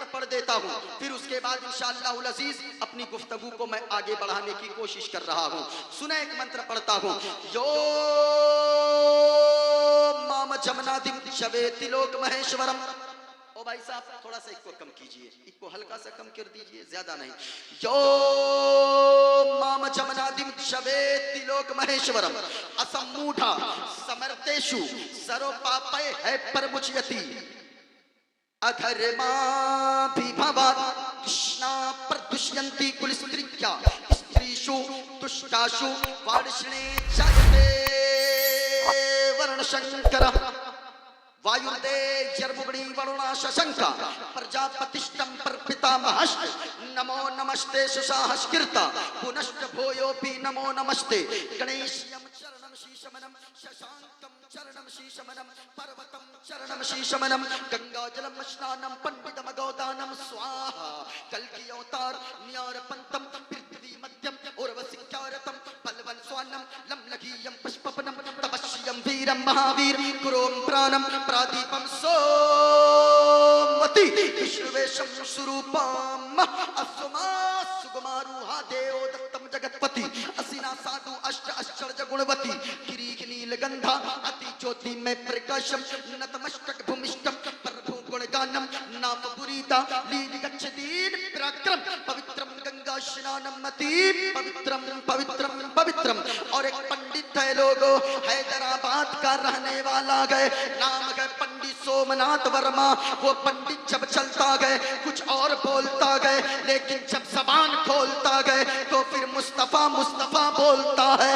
मंत्र पढ़ देता हूँ, फिर उसके बाद इंशाअल्लाह उल अजीज अपनी गुफ्तगू को मैं आगे बढ़ाने की कोशिश कर रहा हूँ। सुना एक मंत्र पढ़ता हूँ। यो माम जमनादिम शवेति लोक महेश्वरम। ओ भाई साहब थोड़ा सा इसको कम कीजिए, इसको हल्का सा कम कर दीजिए, ज्यादा नहीं। यो माम जमनादिम शवेति लोक महेश्वरम असम्मूढ़ा समर्तेषु सरोपापय है परमुच्यति अधर्मा विभवा कृष्णा प्रदुष्यन्ति कुलस्त्रिया स्त्रीषु तुष्टाषु वार्ष्णे जायते वर्णशंकर वायुदे जर्मुगणी वरुणा शशंका प्रजापतिष्टं परपितामहश्च नमो नमस्ते सुसाहस्कृता पुनश्च भूयोऽपि नमो नमस्ते गणेश्यं चरणं शीशमनं शशांकं चरणं शीशमनं पर्वतं चरणं शीशमनं गंगाजलं स्नानं पंडितमगोदानं स्वाहा कल्कि अवतार न्यारपन्तं पृथ्वी मध्यम उर्वशिख्यारतं पल्वन स्वान्नं लम्लघीयं पुष्पपनं तपस्यं वीरं महावीर गुरों प्राणं प्रादीपं सोमवती विश्वेशं स्वरूपं असुमा सुगमारूहा देव दत्तं जगत्पति असिना साधु अष्ट आश्चर्य गुणवती किरीट नीलगंधा अति ज्योति में प्रकाशम नतमस्तक भूमिष्ठम प्रभु गुणगानम नाम पुरीता लील गच्छतीन पराक्रम पवित्रम गंगा स्नानम अति पवित्रम पवित्रम पवित्रम। और एक पंडित है लोगो हैदराबाद का रहने वाला गए, नाम गए पंडित सोमनाथ वर्मा। वो पंडित जब चलता गए कुछ और बोलता गए, लेकिन जब जबान खोलता गए तो फिर मुस्तफा मुस्तफा बोलता है।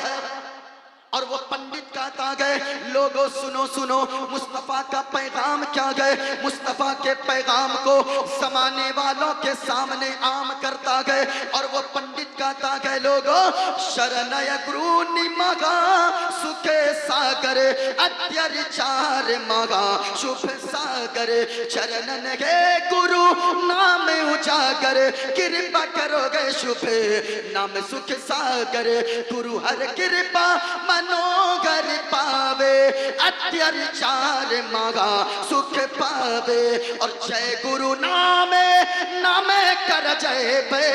और वो पंडित कहता गए लोगों सुनो सुनो मुस्तफा का पैगाम क्या गए, मुस्तफा के पैगाम को समाने वालों के सामने आम करता गए। और वो पंडित कहता गए लोगों शरणय गुरु निमगा सुखे सागर अत्याचार मगा शुभ सागर चरणन के गुरु नाम उजागर कृपा करोगे शुभ नाम सुख सागर गुरु हर कृपा मनोगर पावे अत्याचार मगा सुख पावे। और जय गुरु नामे नामे कर जय बे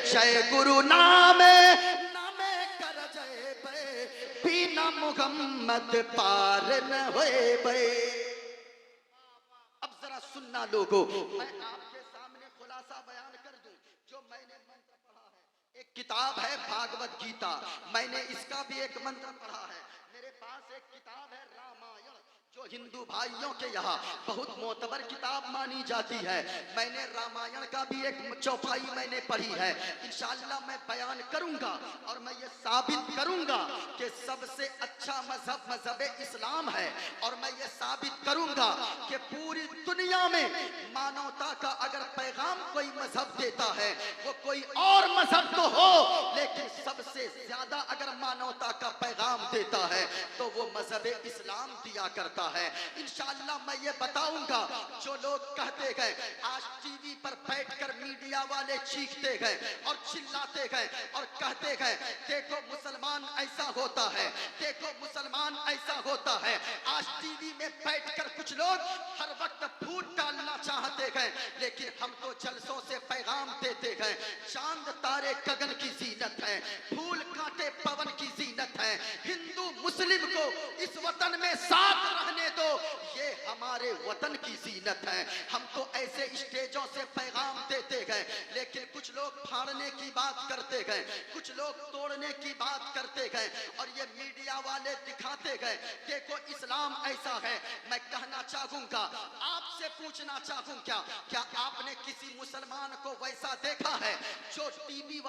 जय गुरु नामे नामे कर जय बे बिना मुहम्मद पार न होए बे। अब जरा सुनना लोगों, मैं आपके सामने खुलासा बयान कर दूं जो मैंने मंत्र पढ़ा है। एक किताब है भागवत गीता, मैंने इसका भी एक मंत्र पढ़ा है। मेरे पास एक किताब है रामायण जो हिंदू भाइयों के यहाँ बहुत मोतबर किताब मानी जाती है। मैंने रामायण का भी एक चौपाई मैंने पढ़ी है। इंशाअल्लाह मैं बयान करूंगा और मैं ये साबित करूंगा कि सबसे अच्छा मजहब मजहब इस्लाम है। और मैं ये साबित करूंगा कि पूरी दुनिया में मानवता का अगर पैगाम कोई मजहब देता है वो कोई और मजहब तो हो, लेकिन सबसे ज्यादा अगर मानवता का पैगाम देता है तो वो मजहब इस्लाम दिया करता है। इंशाअल्लाह मैं ये बताऊंगा। जो लोग कहते गए आज टीवी पर बैठकर मीडिया वाले चीखते गए और चिल्लाते गए और कहते गए देखो मुसलमान ऐसा होता है, देखो मुसलमान ऐसा होता है। आज टीवी में बैठकर कुछ लोग हर वक्त फूट डालना चाहते गए, लेकिन हम तो जलसों से पैगाम देते गए। चांद तारे गगन की जीनत है, फूल कांटे पवन की जीनत है। हिंदू मुस्लिम को इस वतन में साथ रहने दो, ये हमारे वतन की जीनत है। हम तो ऐसे स्टेजों से पैगाम देते गए, लेकिन कुछ लोग फाड़ने की बात करते गए, कुछ लोग तोड़ने की बात करते गए और ये मीडिया वाले दिखाते गए देखो इस्लाम ऐसा है। मैं कहना चाहूंगा, आपसे पूछना चाहूं क्या आपने किसी मुसलमान को वैसा देखा है जो टीवी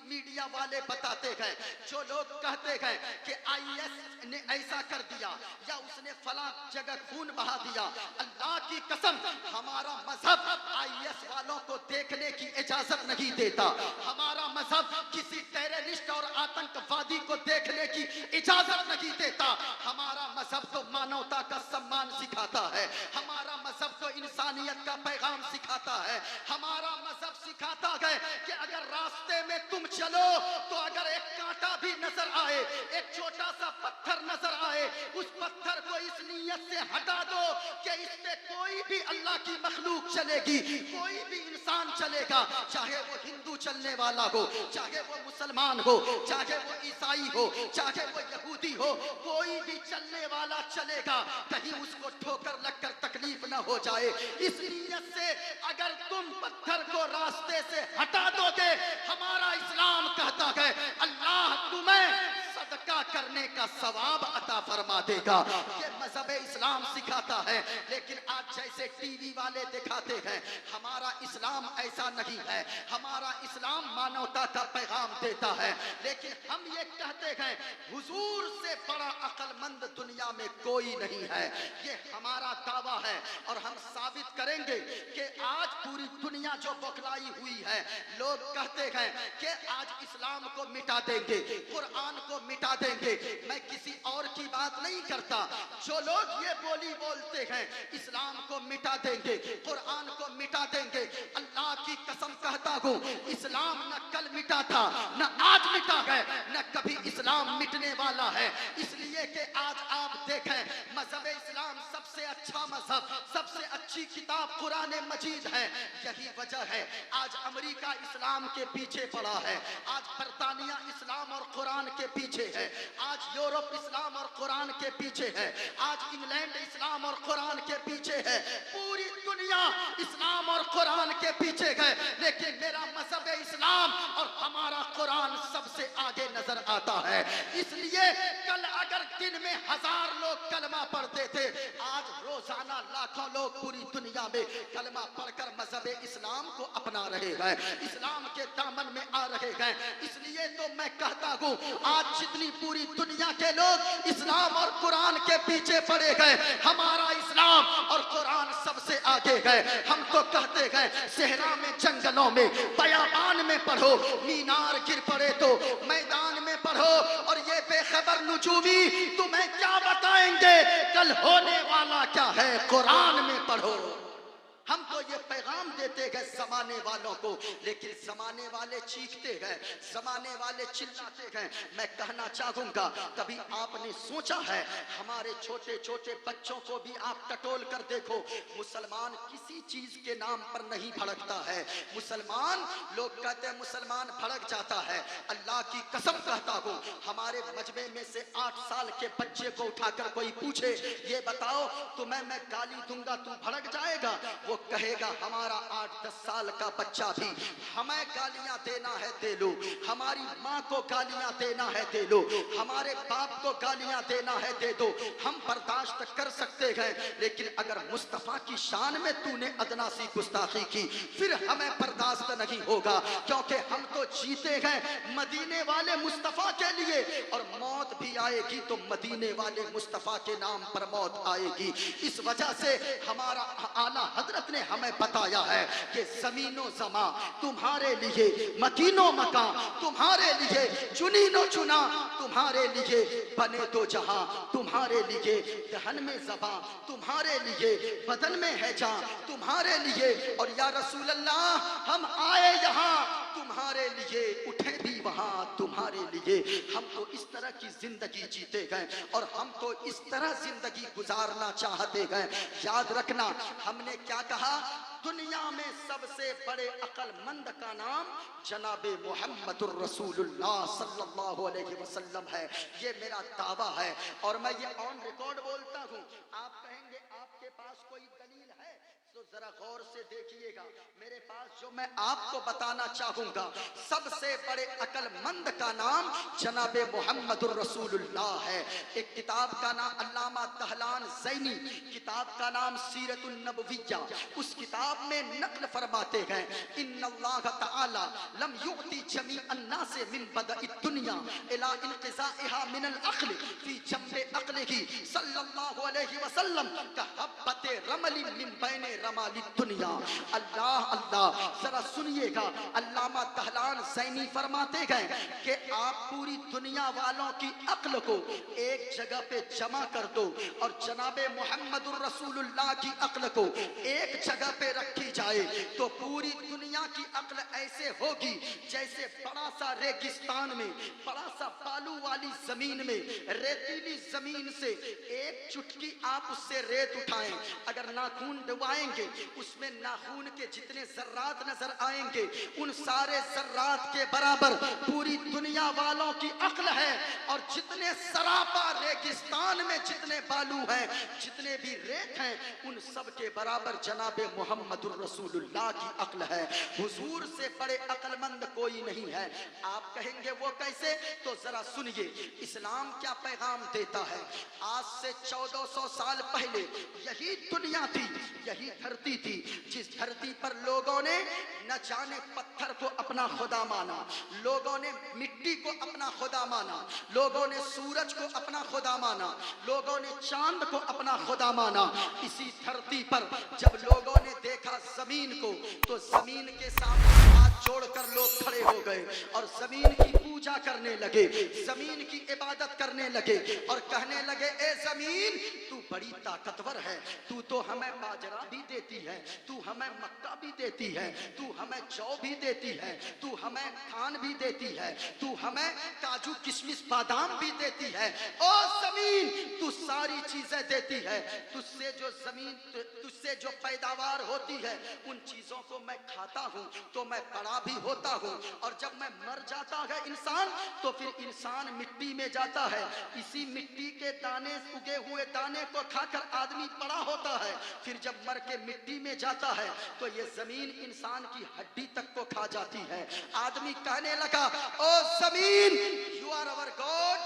मीडिया वाले बताते गए? जो लोग कहते गए कि आईएस ने ऐसा कर दिया या उसने फला जगह खून बहा दिया, अल्लाह की कसम हमारा मजहब आईएस वालों को देखने की इजाजत नहीं देता। हमारा हमारा मजहब किसी टेररिस्ट और आतंकवादी को देखने की इजाजत नहीं देता। हमारा मजहब तो मानवता का सम्मान सिखाता है, हमारा मजहब तो इंसानियत का पैगाम सिखाता है। हमारा मजहब सिखाता है कि अगर रास्ते में तुम चलो तो अगर एक कांटा भी नजर आए, एक छोटा सा पत्थर नजर आए, उस पत्थर को इस नीयत से हटा दो कि इस पे कोई भी अल्लाह की मखलूक चलेगी, कोई भी इंसान चलेगा, चाहे वो हिंदू चलने वाला हो, चाहे वो मुसलमान हो, चाहे वो ईसाई हो, चाहे वो यहूदी हो, कोई भी चलने वाला चलेगा, कहीं उसको ठोकर लगकर तकलीफ ना हो जाए। इस नीयत से अगर तुम पत्थर को रास्ते से हटा दोगे, हमारा इस्लाम कहता है अल्लाह तुम्हें सदका करने का सवाब अता फरमा देगा। ये मजहब इस्लाम सिखाता है। लेकिन आज जैसे टीवी वाले दिखाते हैं, हमारा इस्लाम ऐसा नहीं है। हमारा इस्लाम मानवता का पैगाम देता है। लेकिन हम ये कहते हैं हुजूर से बड़ा अक्लमंद दुनिया में कोई नहीं है। ये हमारा दावा है और हम साबित करेंगे कि आज पूरी दुनिया जो बौखलाई हुई है, लोग कहते हैं कि आज इस्लाम को मिटा देंगे, कुरान को मिटा देंगे। मैं किसी और की बात नहीं करता। जो लोग ये बोली बोलते हैं इस्लाम को मिटा देंगे, कुरान को मिटा देंगे, अल्लाह की कसम कहता हूँ इस्लाम न कल मिटा था, न आज मिटा है, न कभी इस्लाम मिटने वाला है। इसलिए कि आज आप देखें मजहब इस्लाम सबसे अच्छा मजहब, सबसे अच्छी किताब कुरान मजीद है। यही वजह है आज अमेरिका इस्लाम के पीछे पड़ा है, आज बरतानिया इस्लाम और कुरान के पीछे है, आज यूरोप इस्लाम और कुरान के पीछे है, आज इंग्लैंड इस्लाम और कुरान के पीछे है, पूरी दुनिया इस्लाम और कुरान के पीछे है। लेकिन मेरा मजहब इस्लाम और हमारा कुरान सबसे आगे नजर आता है। इसलिए कल अगर दिन में 1000 लोग कलमा पढ़ते थे, आज रोजाना लाखों लोग पूरी दुनिया में कलमा पढ़कर मजहब इस्लाम को अपना रहे हैं, इस्लाम के दामन में आ रहे हैं। इसलिए तो मैं कहता हूँ आज जितनी पूरी दुनिया के लोग इस्लाम और कुरान के पीछे पड़े गए, हमारा इस्लाम और कुरान सबसे आगे गए। हम तो कहते हैं सहरा में, जंगलों में, बयाबान में पढ़ो, मीनार गिर पड़े तो मैदान में पढ़ो, और ये बेखबर नुजूमी तुम्हें क्या बताएंगे कल होने वाला क्या है, कुरान में पढ़ो। हम तो ये पैगाम देते गए जमाने वालों को, लेकिन जमाने वाले चीखते गए, जमाने वाले चिल्लाते गए। मैं कहना चाहूंगा कभी आपने सोचा है हमारे छोटे छोटे बच्चों को भी आप टटोल कर देखो, मुसलमान किसी चीज के नाम पर नहीं भड़कता है। मुसलमान, लोग कहते हैं मुसलमान भड़क जाता है, अल्लाह की कसम कहता हूँ हमारे मजमे में से 8 साल के बच्चे को उठाकर कोई पूछे ये बताओ तुम्हें मैं गाली दूंगा तू भड़क जाएगा? वो कहेगा हमारा 8-10 साल का बच्चा भी हमें गालियां देना है दे लो, हमारी माँ को गालियां देना है दे लो, हमारे बाप को गालियां देना है दे दो, हम बर्दाश्त कर सकते हैं। लेकिन अगर मुस्तफा की शान में तूने अदना सी गुस्ताखी की फिर हमें बर्दाश्त नहीं होगा, क्योंकि हम तो जीते हैं मदीने वाले मुस्तफा के लिए, और मौत भी आएगी तो मदीने वाले मुस्तफा के नाम पर मौत आएगी। इस वजह से हमारा आला हजरत ने हमें बताया है कि जमीनो जमा तुम्हारे लिए, मकीनो मकान तुम्हारे लिए, चुनीनो चुना तुम्हारे लिए, बने दो जहां तुम्हारे लिए, दहन में ज़बां तुम्हारे लिए, बदन में है जान तुम्हारे लिए, और या रसूल अल्लाह हम आए यहाँ तुम्हारे लिए, उठे भी वहां तुम्हारे लिए। हम तो इस तरह की जिंदगी जीते गए और हम तो इस तरह जिंदगी गुजारना चाहते गए। याद रखना हमने क्या कहा, दुनिया में सबसे बड़े अक्लमंद का नाम जनाबे मोहम्मदुर रसूलुल्लाह सल्लल्लाहु अलैहि वसल्लम है। ये मेरा दावा है और मैं ये ऑन रिकॉर्ड बोलता हूँ। आप कहेंगे आपके पास कोई दलील है, तो जरा गौर से देखिएगा। मेरे पास जो मैं आपको बताना चाहूंगा, सबसे बड़े अक्लमंद का नाम जनाबे मोहम्मदुर रसूलुल्लाह है। एक किताब का नाम अल्लामा दहलान ज़ैनी, किताब का नाम सीरतुन नबविय्या, उस किताब में नक्ल फरमाते हैं इन्नल्लाह तआला लम युअति जमीअन नास मिन बदइ दुनिया इला इंक़िज़ाइहा मिनल अक़ल फी जम्बे अक़लिही सल्लल्लाहु अलैहि वसल्लम का हब्बते रमली मिन बैने जमाली दुनिया। अल्लाह अल्लाह, जरा सुनिएगा, अल्लामा दहलान ज़ैनी फरमाते गए कि आप पूरी दुनिया वालों की अक्ल को एक जगह पे जमा कर दो और जनाबे मोहम्मदुर रसूलुल्लाह की अक्ल को एक जगह पे रखी जाए तो पूरी दुनिया की अक्ल ऐसे होगी जैसे बड़ा सा रेगिस्तान में, बड़ा सा बालू वाली जमीन में, रेतीली जमीन से एक चुटकी आप उससे रेत उठाएं, अगर नाखून डुबाएंगे उसमें नाखून के जितने जर्रात नजर आएंगे उन सारे जर्रात के बराबर पूरी दुनिया वालों की अक्ल है। और जितने सरापा रेगिस्तान में जितने बालू हैं, जितने भी रेत हैं, उन सब के बराबर जनाबे मोहम्मदुर रसूलुल्लाह की अक्ल है। हुजूर से बड़े अक्लमंद कोई नहीं है। आप कहेंगे वो कैसे? तो जरा सुनिए, इस्लाम क्या पैगाम देता है। आज से 1400 साल पहले यही दुनिया थी, यही धरती थी, जिस धरती पर लोगों ने न जाने पत्थर को अपना खुदा माना, लोगों ने मिट्टी को अपना खुदा माना, लोगों ने सूरज को अपना खुदा माना, लोगों ने चांद को अपना खुदा माना। इसी धरती पर जब लोगों ने देखा जमीन को, तो जमीन के सामने हाथ जोड़कर लोग खड़े हो गए और जमीन की पूजा करने लगे, जमीन की इबादत करने लगे और कहने लगे, ए जमीन तू बड़ी ताकतवर है, तू तो हमें बाजरा भी देती है, तू हमें मक्का भी देती है, तू हमें जौ भी देती है, तू हमें धान भी देती है, तू हमें काजू किशमिश बादाम भी देती है। ओ जमीन तू सारी चीजें देती है, तुझसे जो जमीन, तुझसे जो पैदावार होती है उन चीजों को मैं खाता हूँ तो मैं बड़ा भी होता हूँ, और जब मैं मर जाता है इंसान तो फिर इंसान मिट्टी में जाता है, इसी मिट्टी के दाने, उगे हुए दाने को खाकर आदमी बड़ा होता है, फिर जब मर के मिट्टी में जाता है तो ये जमीन इंसान की हड्डी तक को खा जाती है। आदमी कहने लगा, ओ जमीन you are our god,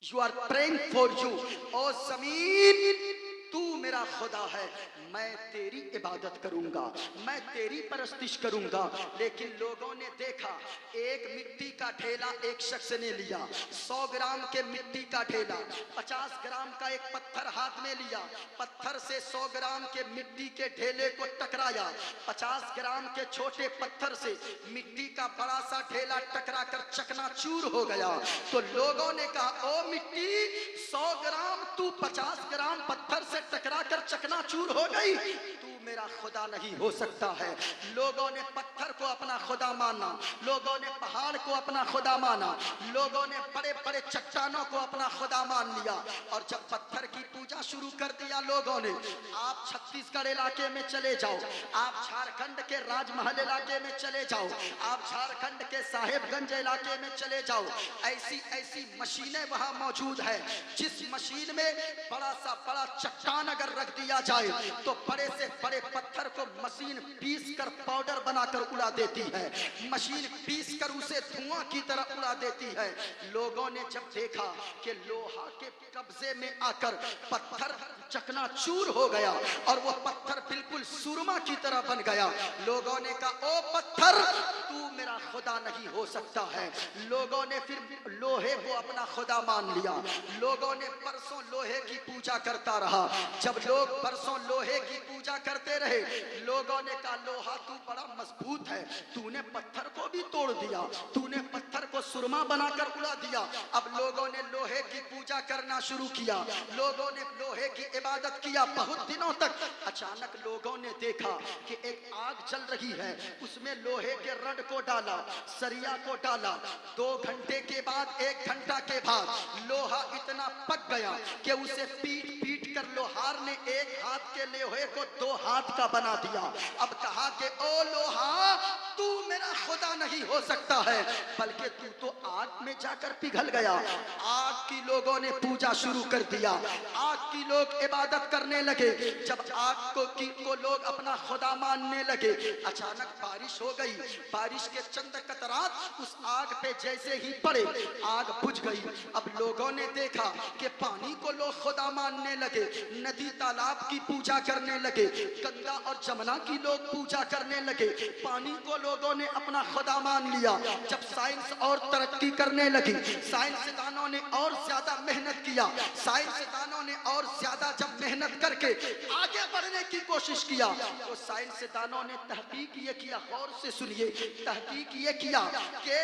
you are praying for you. ओ जमीन तू मेरा खुदा है, मैं तेरी इबादत करूंगा, मैं तेरी परस्तिश करूंगा। लेकिन लोगों ने देखा, एक मिट्टी का ढेला एक शख्स ने लिया, 100 ग्राम के मिट्टी का ढेला, 50 ग्राम का एक पत्थर हाथ में लिया, पत्थर से 100 ग्राम के मिट्टी के ढेले को टकराया, 50 ग्राम के छोटे पत्थर से मिट्टी का बड़ा सा ढेला टकरा कर चकनाचूर हो गया। तो लोगों ने कहा, ओ मिट्टी 100 ग्राम तू 50 ग्राम पत्थर से टकरा कर चकनाचूर हो गई, तू मेरा खुदा नहीं हो सकता है। लोगों ने पत्थर को अपना खुदा माना, लोगों ने पहाड़ को अपना खुदा माना, लोगों ने बड़े बड़े चट्टानों को अपना खुदा मान लिया। और जब पत्थर की पूजा शुरू कर दिया लोगों ने, आप छत्तीसगढ़ इलाके में चले जाओ, आप झारखंड के राजमहल इलाके में चले जाओ, आप झारखंड के साहेबगंज इलाके में चले जाओ, ऐसी ऐसी मशीनें वहां मौजूद है, जिस मशीन में बड़ा सा बड़ा चट्टान अगर रख दिया जाए तो बड़े से बड़े पत्थर को मशीन पीस कर पाउडर बनाकर उड़ा देती है, मशीन पीस कर उसे धुआं की तरह उड़ा देती है। लोगों ने जब देखा कि लोहा के कब्जे में आकर पत्थर चकनाचूर हो गया और वो पत्थर बिल्कुल सुरमा की तरह बन गया, लोगों ने कहा, ओ पत्थर तू मेरा खुदा नहीं हो सकता है। लोगों ने फिर लोहे को अपना खुदा मान लिया, लोगों ने बरसों लोहे की पूजा करता रहा। जब लोग बरसों लोहे की पूजा करते रहे, लोगों ने कहा, लोहा तू बड़ा मजबूत है, तूने पत्थर को भी तोड़ दिया, तूने पत्थर को सुरमा बनाकर उड़ा दिया। अब लोगों ने लोहे की पूजा करना शुरू किया, लोगों ने लोहे की इबादत किया बहुत दिनों तक। अचानक लोगों ने देखा कि एक आग जल रही है, उसमें लोहे के रड को डाला, सरिया को डाला, 2 घंटे के बाद, 1 घंटा के बाद लोहा इतना पक गया कि उसे पीट पीट कर लोहार ने एक हाथ के लोहे को 2 हाथ का बना दिया। अब कहा कि ओ लोहा तू मेरा खुदा नहीं हो सकता है, बल्कि तू तो आग में जाकर पिघल गया। आग की लोगों ने पूजा शुरू कर दिया, आग की लोग इबादत करने लगे। जब आग को लोग अपना खुदा मानने लगे, अचानक बारिश हो गई, बारिश के चंद कतरात उस आग पे जैसे ही पड़े, आग बुझ गई। अब लोगों ने देखा कि पानी को लोग खुदा मानने लगे, नदी तालाब की पूजा करने लगे, गंगा और जमुना की लोग पूजा करने लगे, पानी को लोग लोगों ने अपना खुदा मान लिया। जब साइंस और तरक्की करने लगी, साइंसदानों ने और ज्यादा मेहनत किया, साइंसदानों ने और ज्यादा जब मेहनत करके आगे बढ़ने की कोशिश किया, तो साइंसदानों ने तहकीक ये किया, गौर से सुनिए, तहकीक ये किया कि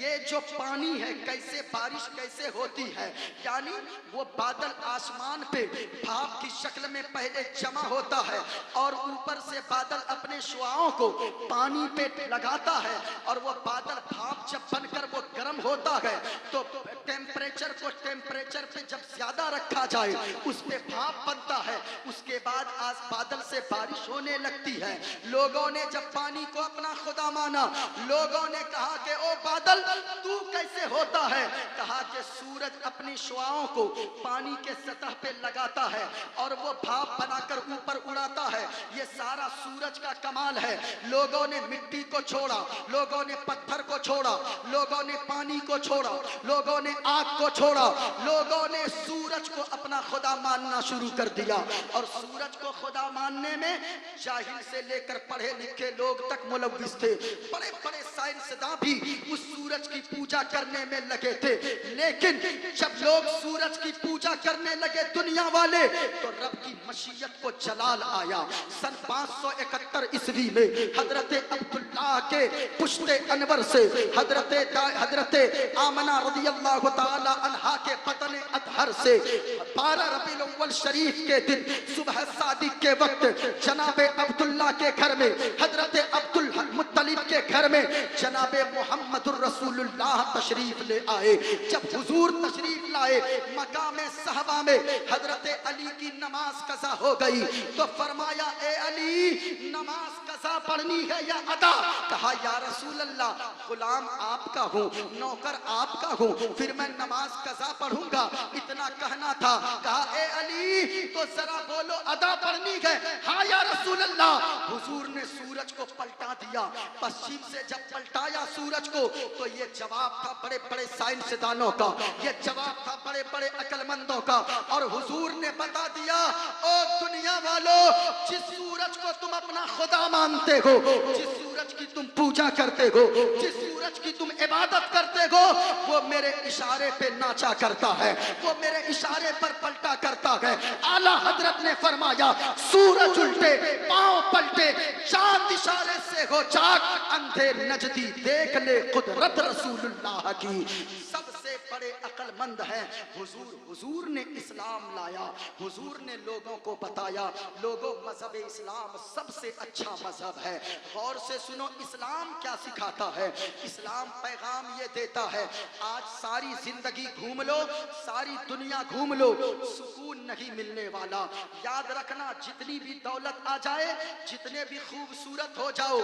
ये जो पानी है कैसे बारिश कैसे होती है। यानी वो बादल आसमान पे भाप की शक्ल में पहले जमा होता है और ऊपर से बादल अपने शुआओं को पानी पे लगाता है और वो बादल भाप जब बनकर वो गर्म होता है तो टेम्परेचर को टेम्परेचर पे जब ज्यादा रखा जाए उस पे भाप बनता है। उसके बाद आज बादल से बारिश होने लगती है। लोगों ने जब पानी को अपना खुदा माना, लोगों ने कहा कि ओ बादल तू कैसे होता है? कहा कि सूरज अपनी शुआओं को पानी के सतह पे लगाता है और वो भाप बनाकर ऊपर उड़ाता है। ये सारा सूरज का कमाल है। लोगों ने मिट्टी को छोड़ा, लोगों ने पत्थर को छोड़ा, लोगों ने पानी को छोड़ा, लोगों ने आग को छोड़ा, लोगों ने सूरज को अपना खुदा मानना शुरू कर दिया। और सूरज को खुदा मानने में जाहिल से लेकर पढ़े लिखे लोग तक मुलव्विस थे। बड़े बड़े साइंसदान भी उस सूरज की पूजा करने में लगे थे। लेकिन जब लोग सूरज की पूजा करने लगे दुनिया वाले, तो रब की मशीयत को जलाल आया। सन 571 ईस्वी में हजरत अब्दुल्लाह के पुश्ते अनवर से हजरत आमना रज़ियल्लाहु ताला अन्हा के बतन अतहर से 12 रबीउल अव्वल शरीफ के दिन सुबह सादिक के वक्त जनाबे अब्दुल्लाह के घर में, हजरत अब्दुल मुत्तलिब के घर में जनाबे मोहम्मदुर रसूलुल्लाह तशरीफ ले आए। जब हुजूर तशरीफ लाए, मकामे सहबा में हजरत अली की नमाज कज़ा हो गई तो फरमाया, ए अली नमाज कज़ा पढ़नी है या अदा? कहा या रसूल अल्लाह, गुलाम आपका हूँ, नौकर आपका हूँ, फिर मैं नमाज कज़ा पढ़ूंगा, इतना कहना था। कहा ए अली तो जरा बोलो अदा पढ़नी है? हाँ या रसूल अल्लाह। हुजूर ने सूरज को पलटा दिया। पश्चिम से जब पलटाया सूरज को तो ये जवाब था बड़े बड़े साइंसदानों का, ये जवाब था बड़े बड़े अक्लमंदों का। और हुजूर ने बता दिया, ओ दुनिया वालों, जिस सूरज को तुम अपना खुदा मानते हो, जिस सूरज की तुम पूजा करते हो, जिस सूरज की तुम इबादत करते हो, वो मेरे इशारे पे नाचा करता है, वो मेरे इशारे पर पलटा करता है। आला हजरत ने फरमाया, सूरज उल्टे पांव पलटे, चांद इशारे से हो चाक, अंधे नजदी देख ले कुदरत रसूलुल्लाह की। सबसे बड़े अक्लमंद हैं हुजूर ने इस्लाम लाया, हुजूर ने लोगों को बताया, लोगों मजहब इस्लाम सबसे अच्छा मजहब है। गौर से सुनो, इस्लाम क्या सिखाता है? इस्लाम पैगाम ये देता है, आज सारी जिंदगी घूम लो, सारी दुनिया घूम लो, सुकून नहीं मिलने वाला। याद रखना, जितनी भी दौलत आ जाए, जितने भी खूबसूरत हो जाओ,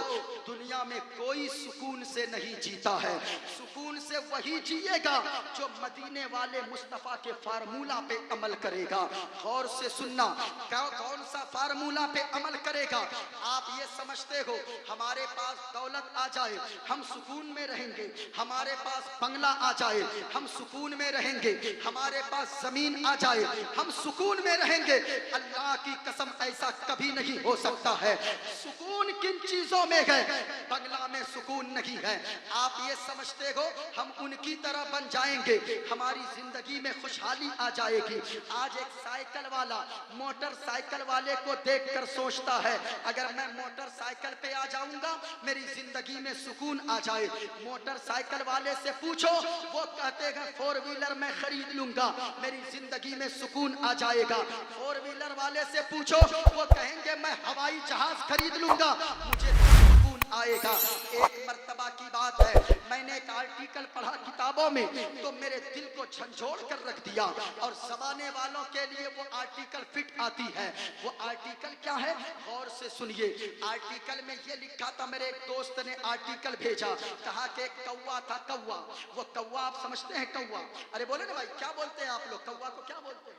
दुनिया में कोई सुकून से नहीं जीता है। सुकून से वही जिएगा जो मदीने वाले मुस्तफा के फार्मूला पे अमल करेगा। गौर से सुनना, कौन सा फार्मूला पे अमल करेगा? आप ये समझते हो हमारे पास दौलत आ जाए हम सुकून में रहेंगे, हमारे पास बंगला आ जाए हम सुकून में रहेंगे, हमारे पास जमीन आ जाए हम सुकून में रहेंगे? अल्लाह की कसम ऐसा कभी नहीं हो सकता है। सुकून किन चीजों में है? बंगला में सुकून नहीं है। आप ये समझते हो हम उनकी तरह बन जाएंगे, हमारी जिंदगी में खुशहाली आ जाएगी। आज एक साइकिल वाला मोटरसाइकिल वाले को देखकर सोचता है, अगर मैं मोटरसाइकिल पे आ जाऊंगा मेरी जिंदगी में सुकून आ जाए। मोटरसाइकिल वाले से पूछो, वो कहते हैं 4 व्हीलर मैं खरीद लूंगा, मेरी जिंदगी में सुकून आ जाएगा। 4 व्हीलर वाले से पूछो, वो कहेंगे मैं हवाई जहाज खरीद लूंगा, मुझे सुकून आएगा। एक मर्तबा की बात है, मैंने एक आर्टिकल पढ़ा किताबों में तो मेरे दिल को झंझोड़ कर रख दिया, और जमाने वालों के लिए वो आर्टिकल फिट आती है। वो आर्टिकल क्या है? गौर से सुनिए। आर्टिकल में ये लिखा था, मेरे एक दोस्त ने आर्टिकल भेजा, कहा कि एक कौवा था, कौवा। वो कौवा आप समझते हैं कौवा? अरे बोले ना भाई, क्या बोलते हैं आप लोग? कौवा को क्या बोलते हैं?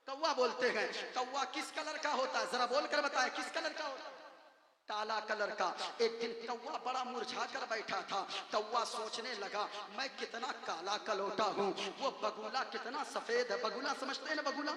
कौवा बोलते हैं। कौवा किस कलर का होता है? जरा बोल कर बताएं, किस कलर का होता है? काला कलर का। एक दिन कौवा बड़ा मुरझा कर बैठा था। कौवा सोचने लगा, मैं कितना काला कलोटा हूँ, वो बगुला कितना सफेद है। बगुला समझते हैं ना? बगुला,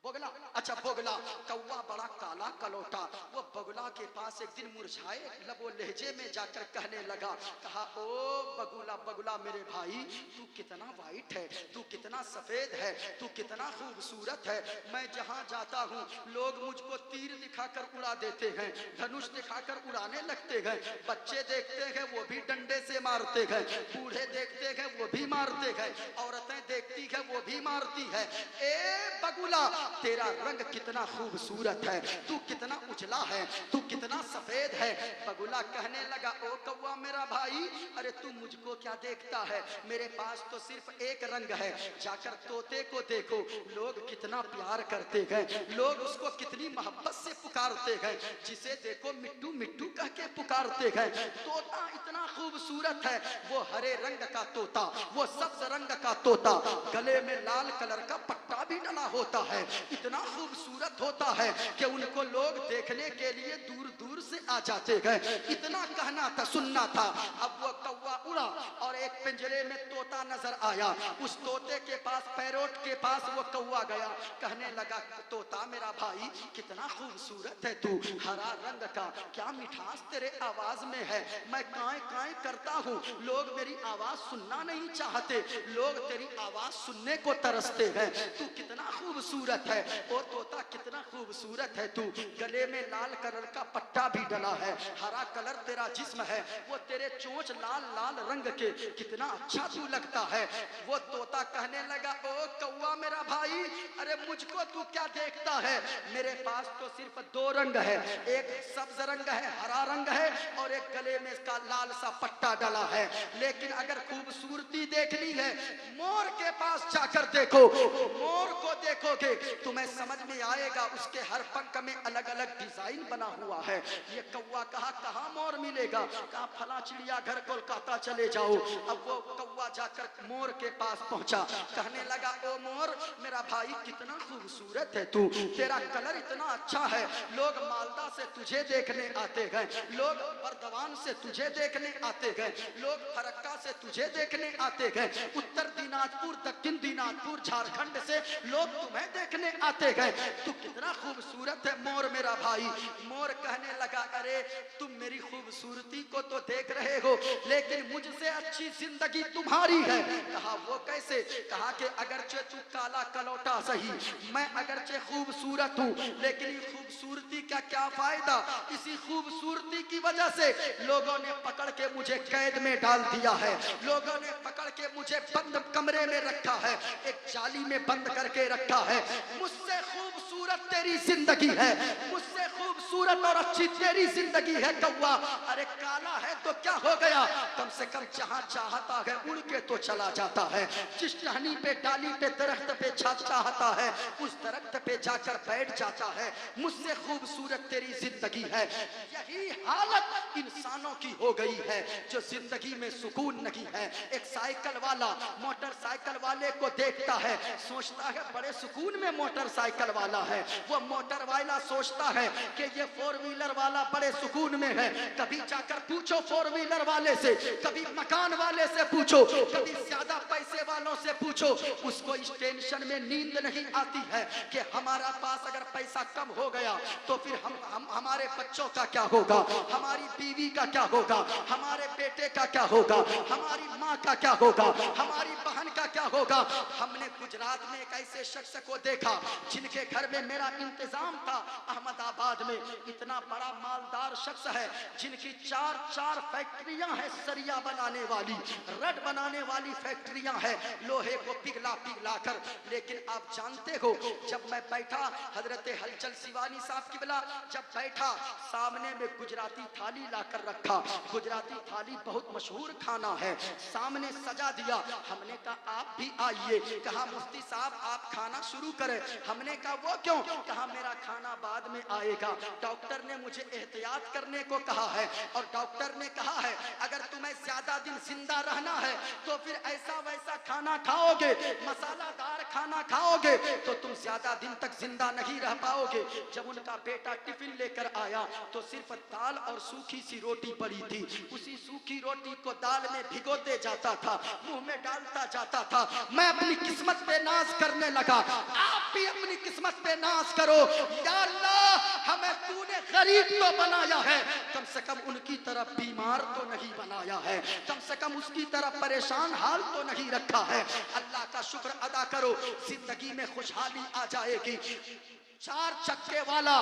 बोगला, अच्छा बोगला। कौवा बड़ा काला कलोटा, वो बगुला कौवा के पास एक दिन मुरझाए लबो लहजे में जाकर कहने लगा, कहा ओ बगुला बगुला मेरे भाई, तू कितना वाइट है, तू कितना सफेद है, तू कितना खूबसूरत है। मैं जहाँ जाता हूँ लोग मुझको तीर दिखाकर उड़ा देते हैं, धनुष दिखाकर उड़ाने लगते हैं। बच्चे देखते हैं वो भी डंडे से मारते हैं, बूढ़े देखते हैं वो भी मारते हैं, औरतें देखती है वो भी मारती है। ए बगुला, तेरा रंग कितना खूबसूरत है, तू कितना उजला है, तू कितना सफेद है। बगुला कहने लगा, ओ कौवा मेरा भाई, अरे तू मुझको क्या देखता है, मेरे पास तो सिर्फ एक रंग है। जाकर तोते को देखो, लोग कितना प्यार करते हैं, लोग उसको कितनी मोहब्बत से पुकारते हैं, जिसे देखो मिट्टू मिट्टू कह के पुकारते हैं। तोता इतना खूबसूरत है, वो हरे रंग का तोता, वो सब्ज रंग का तोता, गले में लाल कलर का पट्टा भी डला होता है, इतना खूबसूरत होता है कि उनको लोग देखने के लिए दूर दूर से आ जाते हैं। इतना कहना था, सुनना था। अब वो कौवा उड़ा और एक पिंजरे में तोता नजर आया। उस तोते के पास, पैरोट के पास वो कौवा गया, कहने लगा, तोता मेरा भाई कितना खूबसूरत है तू, हरा रंग का, क्या मिठास तेरे आवाज में है, मैं काए काए करता हूँ, लोग मेरी आवाज सुनना नहीं चाहते, लोग तेरी आवाज सुनने को तरसते हैं, तू कितना खूबसूरत है। ओ तोता कितना खूबसूरत है तू, गले में लाल कलर का पट्टा भी डला है, हरा कलर तेरा जिस्म है, वो तेरे चोंच लाल लाल रंग के, कितना अच्छा तू लगता है। वो तोता कहने लगा, ओ कौवा मेरा भाई, अरे मुझको तू क्या देखता है, मेरे पास तो सिर्फ दो रंग है, एक सब्ज रंग है, हरा रंग है, और एक गले में इसका लाल सा पट्टा डला है। लेकिन अगर खूबसूरती देखनी है, मोर के पास जाकर देखो, मोर को देखोगे तुम्हें समझ में आएगा, उसके हर पंख में अलग अलग डिजाइन बना हुआ है। ये कौवा कहा, कहाँ मोर मिलेगा, कहा फला चिड़िया घर कोलकाता चले जाओ। अब वो कौवा जाकर मोर के पास पहुंचा, कहने लगा, ओ मोर मेरा भाई कितना खूबसूरत है तू, तेरा कलर इतना अच्छा है, लोग मालदा से तुझे देखने आते हैं, लोग बर्दवान से तुझे देखने आते हैं, लोग फरक्का से तुझे देखने आते हैं, उत्तर दिनाजपुर, दक्षिण दिनाजपुर, झारखंड से लोग तुम्हें देखने आते हैं, तू कितना खूबसूरत है मोर मेरा भाई। मोर कहने लगा, अरे तुम मेरी खूबसूरती को तो देख रहे हो, लेकिन मुझसे अच्छी जिंदगी तुम्हारी है। कहा वो कैसे, कहा कि अगरचे तू काला कलौटा सही, मैं अगरचे खूबसूरत हूँ, लेकिन ये खूबसूरती का क्या फायदा, इसी खूबसूरती की वजह से लोगों ने पकड़ के मुझे कैद में डाल दिया है, लोगों ने पकड़ के मुझे बंद कमरे में रखा है, एक जाली में बंद करके रखा है। मुझसे खूबसूरत तेरी जिंदगी है, मुझसे खूबसूरत और अच्छी तेरी जिंदगी है कौवा। अरे काला है तो क्या हो गया, कम से कम जहाँ चाहता है उड़ के तो चला जाता है, जिस टहनी पे, डाली पे, दरख्त पे चाहता है उस दरख्त पे जाकर बैठ जाता है। मुझसे खूबसूरत तेरी जिंदगी है। यही हालत इंसानों की हो गई है जो जिंदगी में सुकून नहीं है। एक साइकिल वाला मोटरसाइकिल वाले को देखता है, सोचता है बड़े सुकून में मोटरसाइकिल वाला है, वो मोटर वाला सोचता है कि ये फोर व्हीलर वाला बड़े सुकून में है। कभी जाकर पूछो फोर व्हीलर वाले से, कभी मकान वाले से पूछो, कभी ज्यादा पैसे वालों से पूछो, उसको इस टेंशन में नींद नहीं आती है कि हमारा पास अगर पैसा कम हो गया तो फिर हम हमारे बच्चों का क्या होगा, हमारी बीवी का क्या होगा, हमारे बेटे का क्या होगा, हमारी माँ का क्या होगा, हमारी बहन का क्या होगा। हमने गुजरात में एक ऐसे शख्स को देखा जिनके घर में मेरा इंतजाम था, अहमदाबाद में इतना बड़ा मालदार शख्स है जिनकी चार फैक्ट्रियां हैं सरिया बनाने वाली, रड बनाने वाली फैक्ट्रियां हैं, लोहे को पिघला कर। लेकिन आप जानते हो, जब मैं बैठा, हजरत हलचल सिवानी साहब की बिला जब बैठा, सामने में गुजराती थाली लाकर रखा, गुजराती थाली बहुत मशहूर खाना है, सामने सजा दिया। हमने कहा आप भी आइए, कहा मुफ्ती साहब आप खाना शुरू करें। हमने कहा वो क्यों, कहा मेरा खाना बाद में आएगा, डॉक्टर ने मुझे एहतियात करने को कहा है, और डॉक्टर ने कहा है अगर तुम्हें ज्यादा दिन जिंदा रहना है तो फिर ऐसा वैसा खाना खाओगे, मसालादार खाना खाओगे तो तुम ज्यादा दिन तक जिंदा नहीं रह पाओगे। जब उनका बेटा टिफिन लेकर आया तो सिर्फ दाल और सूखी सी रोटी पड़ी थी, उसी सूखी रोटी को दाल में भिगोते जाता था, मुंह में डालता जाता था। मैं अपनी किस्मत पे नाज करने लगा, आप भी अपनी किस्मत पे नाज करो। या अल्लाह हमें तूने गरीब तो बनाया है, कम से कम उनकी तरह बीमार तो नहीं बनाया है, कम से कम उसकी तरह परेशान हाल तो नहीं रखा है। अल्लाह का शुक्र अदा करो, जिंदगी में खुशहाली आ जाएगी। चार चक्के वाला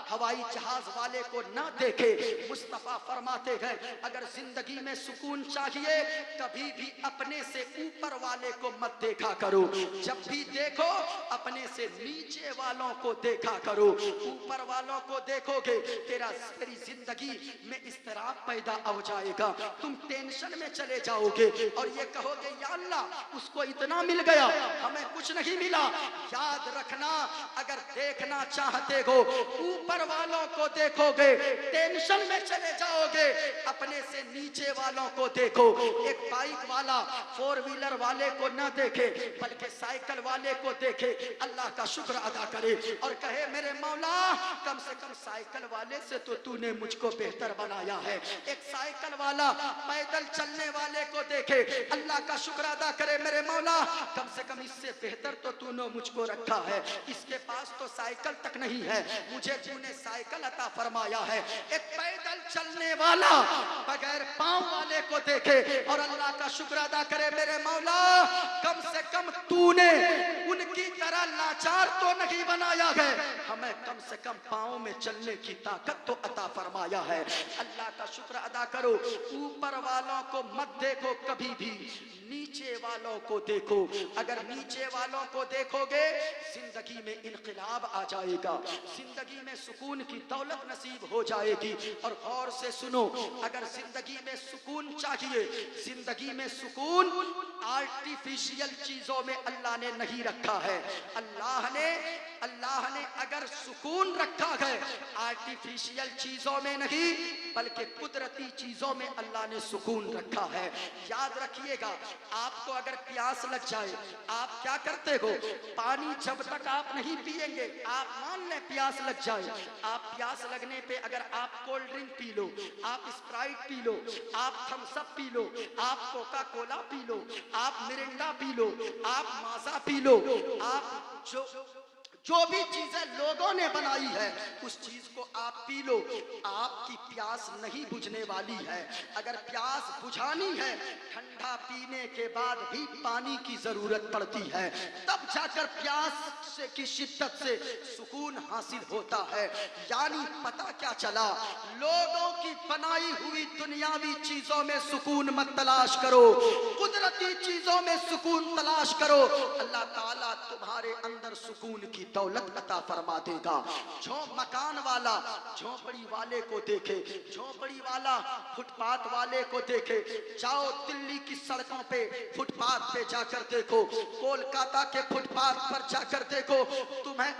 हवाई जहाज वाले को ना देखे, मुस्तफा फरमाते हैं अगर जिंदगी में सुकून चाहिए कभी भी अपने से ऊपर वाले को मत देखा करो, जब भी देखो अपने से नीचे वालों को देखा करो। ऊपर वालों को देखोगे तेरी जिंदगी में इस्तराब पैदा हो जाएगा, तुम टेंशन में चले जाओगे और ये कहोगे या अल्लाह उसको इतना मिल गया हमें कुछ नहीं मिला। याद रखना, अगर देखना चाहते हो ऊपर वालों को देखोगे टेंशन में चले जाओगे, अपने से नीचे वालों को देखो। एक बाइक वाला फोर व्हीलर वाले को ना देखे बल्कि साइकिल वाले को देखे, अल्लाह का शुक्र अदा करे और कहे मेरे मौला कम से कम साइकिल वाले से तो तूने मुझको बेहतर बनाया है। एक साइकिल वाला पैदल चलने वाले को देखे, अल्लाह का शुक्र अदा करे मेरे मौला कम से कम इससे बेहतर तो तूने मुझको रखा है, इसके पास तो साइकिल तक नहीं है, मुझे तूने साइकिल अता फरमाया है। एक पैदल चलने वाला बगैर पांव वाले को देखे और अल्लाह का शुक्र अदा करे मेरे मौला कम से कम तूने उनकी तरह लाचार तो नहीं बनाया है, हमें कम से कम पांव में चलने की ताकत तो अता फरमाया है। अल्लाह का शुक्र अदा करो, ऊपर वालों को मत देखो कभी भी, नीचे वालों को देखो। अगर नीचे वालों को देखोगे जिंदगी में इनकलाब आ जाएगा, जिंदगी में सुकून की दौलत नसीब हो जाएगी। और गौर से सुनो, अगर जिंदगी में सुकून चाहिए, जिंदगी में सुकून आर्टिफिशियल चीजों में अल्लाह ने नहीं रखा है। अल्लाह ने अगर सुकून रखा है आर्टिफिशियल चीजों में नहीं बल्कि कुदरती चीजों में अल्लाह ने सुकून रखा है। याद रखिएगा, आपको अगर प्यास लग जाए आप क्या करते हो, पानी जब तक आप नहीं पिएंगे, आप मान लें प्यास लग जाए, आप प्यास लगने पे अगर आप कोल्ड ड्रिंक पी लो, आप स्प्राइट पी लो, आप थम्स अप पी लो, आप कोका कोला पी लो, आप मिरिंडा पी लो, आप माजा पी लो, आप जो भी चीजें लोगों ने बनाई है उस चीज को आप पी लो, आपकी प्यास नहीं बुझने वाली है। अगर प्यास बुझानी है ठंडा पीने के बाद भी पानी की जरूरत पड़ती है, तब जाकर प्यास की शिद्दत से सुकून हासिल होता है। यानी पता क्या चला, लोगों की बनाई हुई दुनियावी चीजों में सुकून मत तलाश करो, कुदरती चीजों में सुकून तलाश करो। अल्लाह ताला तुम्हारे अंदर सुकून की दौलत अता फरमा देगा। मकान वाला झोपड़ी वाले को देखे, झोपड़ी वाला फुटपाथ वाले को देखे, जाओ दिल्ली की सड़कों पे फुटपाथ पे जाकर देखो, कोलकाता के फुटपाथ पर जाकर देखो, तुम्हें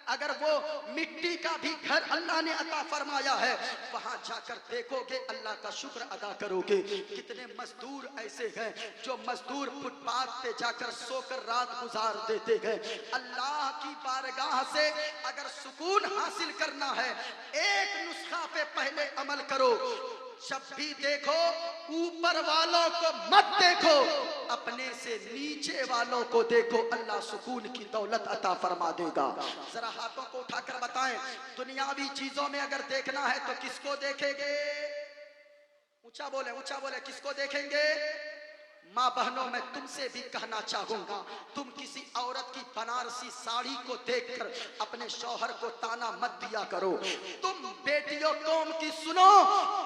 अगर वो मिट्टी का भी घर अल्लाह ने अता फरमाया है, वहां जाकर देखोगे अल्लाह का शुक्र अदा करोगे। कितने मजदूर ऐसे हैं जो मजदूर फुटपाथ पे जाकर सोकर रात गुजार देते हैं। अल्लाह की बारगाह से अगर सुकून हासिल करना है, एक नुस्खा पे पहले अमल करो, जब भी देखो ऊपर वालों को मत देखो, अपने से नीचे वालों को देखो, अल्लाह सुकून की दौलत अता फरमा देगा। जरा हाथों को उठाकर बताएं, दुनियावी चीजों में अगर देखना है तो किसको देखेंगे? ऊंचा बोले किसको देखेंगे? माँ बहनों, मैं तुमसे भी कहना चाहूंगा, तुम किसी औरत की बनारसी साड़ी को देखकर अपने शौहर को ताना मत दिया करो। तुम बेटियों कौम की सुनो,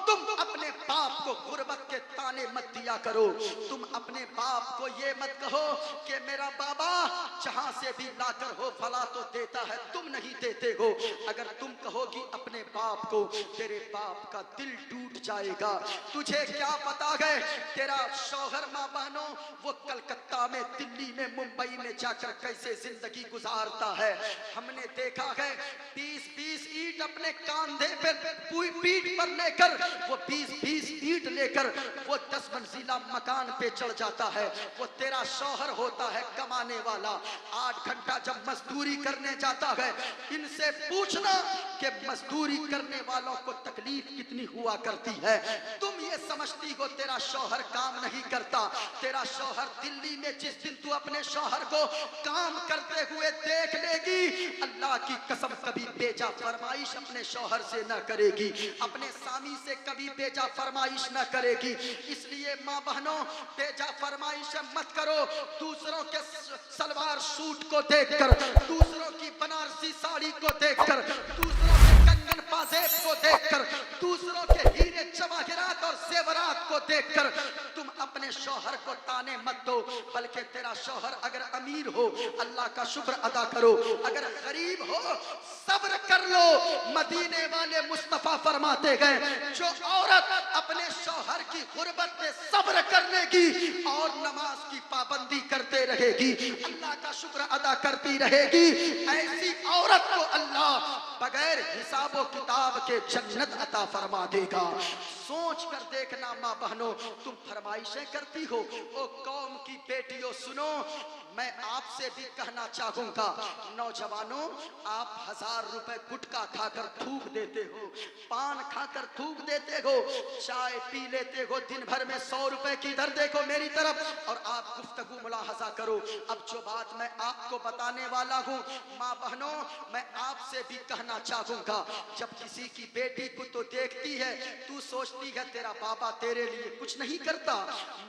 तुम अपने बाप को गुर्बत के ताने मत दिया करो। तुम अपने बाप को ये मत कहो कि मेरा बाबा जहां से भी लाकर हो फला तो देता है, तुम नहीं देते हो। अगर तुम कहोगी अपने बाप को, तेरे बाप का दिल टूट जाएगा। तुझे क्या पता है तेरा शौहर माँ बहनों वो कलकत्ता में, दिल्ली में, मुंबई में जाकर कैसे जिंदगी गुजारता है। हमने देखा है 20-20 ईंट अपने कांधे पे पीठ पर लेकर, वो 20-20 ईंट लेकर वो 10 मंजिला मकान पे चढ़ जाता है। वो तेरा शौहर होता है कमाने वाला, 8 घंटा जब मजदूरी करने जाता है। इनसे पूछना कि मजदूरी करने वालों को तकलीफ कितनी हुआ करती है। तुम ये समझती हो तेरा शौहर काम नहीं करता? तेरा शौहर दिल्ली में जिस दिन तू अपने शौहर को काम करते हुए देख लेगी, अल्लाह की कसम कभी बेजा फरमाइश अपने शौहर से न करेगी, अपने स्वामी से कभी बेजा फरमाइश न करेगी। इसलिए माँ बहनों, बेजा फरमाइश मत करो। दूसरों के सलवार सूट को देखकर, दूसरों की बनारसी साड़ी को देखकर, दूसरों के कंगन पाजेब को देखकर, दूसरों के हीरे जवाहरात और जेवरात को देखकर तुम अपने शौहर को ताने मत दो। बल्कि तेरा शौहर अगर अमीर हो, अल्लाह का शुक्र अदा करो, अगर गरीब हो सब्र कर लो। मदीने वाले मुस्तफा फरमाते गए, जो औरत अपने शौहर की गुर्बत में सब्र कर लेगी और नमाज की पाबंदी करते रहेगी, अल्लाह का शुक्र अदा करती रहेगी, ऐसी औरत को अल्लाह बगैर हिसाब किताब के जन्नत अता फरमा देगा। सोच कर देखना माँ बहनों, तुम फरमाइशें करती हो। ओ कौम की बेटियों सुनो, मैं आपसे भी कहना चाहूंगा, नौजवानों, आप 1000 रुपए गुटखा खाकर थूक देते हो, पान खाकर थूक देते हो, चाय पी लेते हो, दिन भर में 100 रुपए की इधर देखो मेरी तरफ और आप गुफ्तगू मुलाहजा करो। अब जो बात मैं आपको बताने वाला हूँ माँ बहनों, मैं आपसे भी कहना चाहूंगा, जब किसी की बेटी को तो देखती है, तू सोचती है तेरा बाबा तेरे लिए कुछ नहीं करता।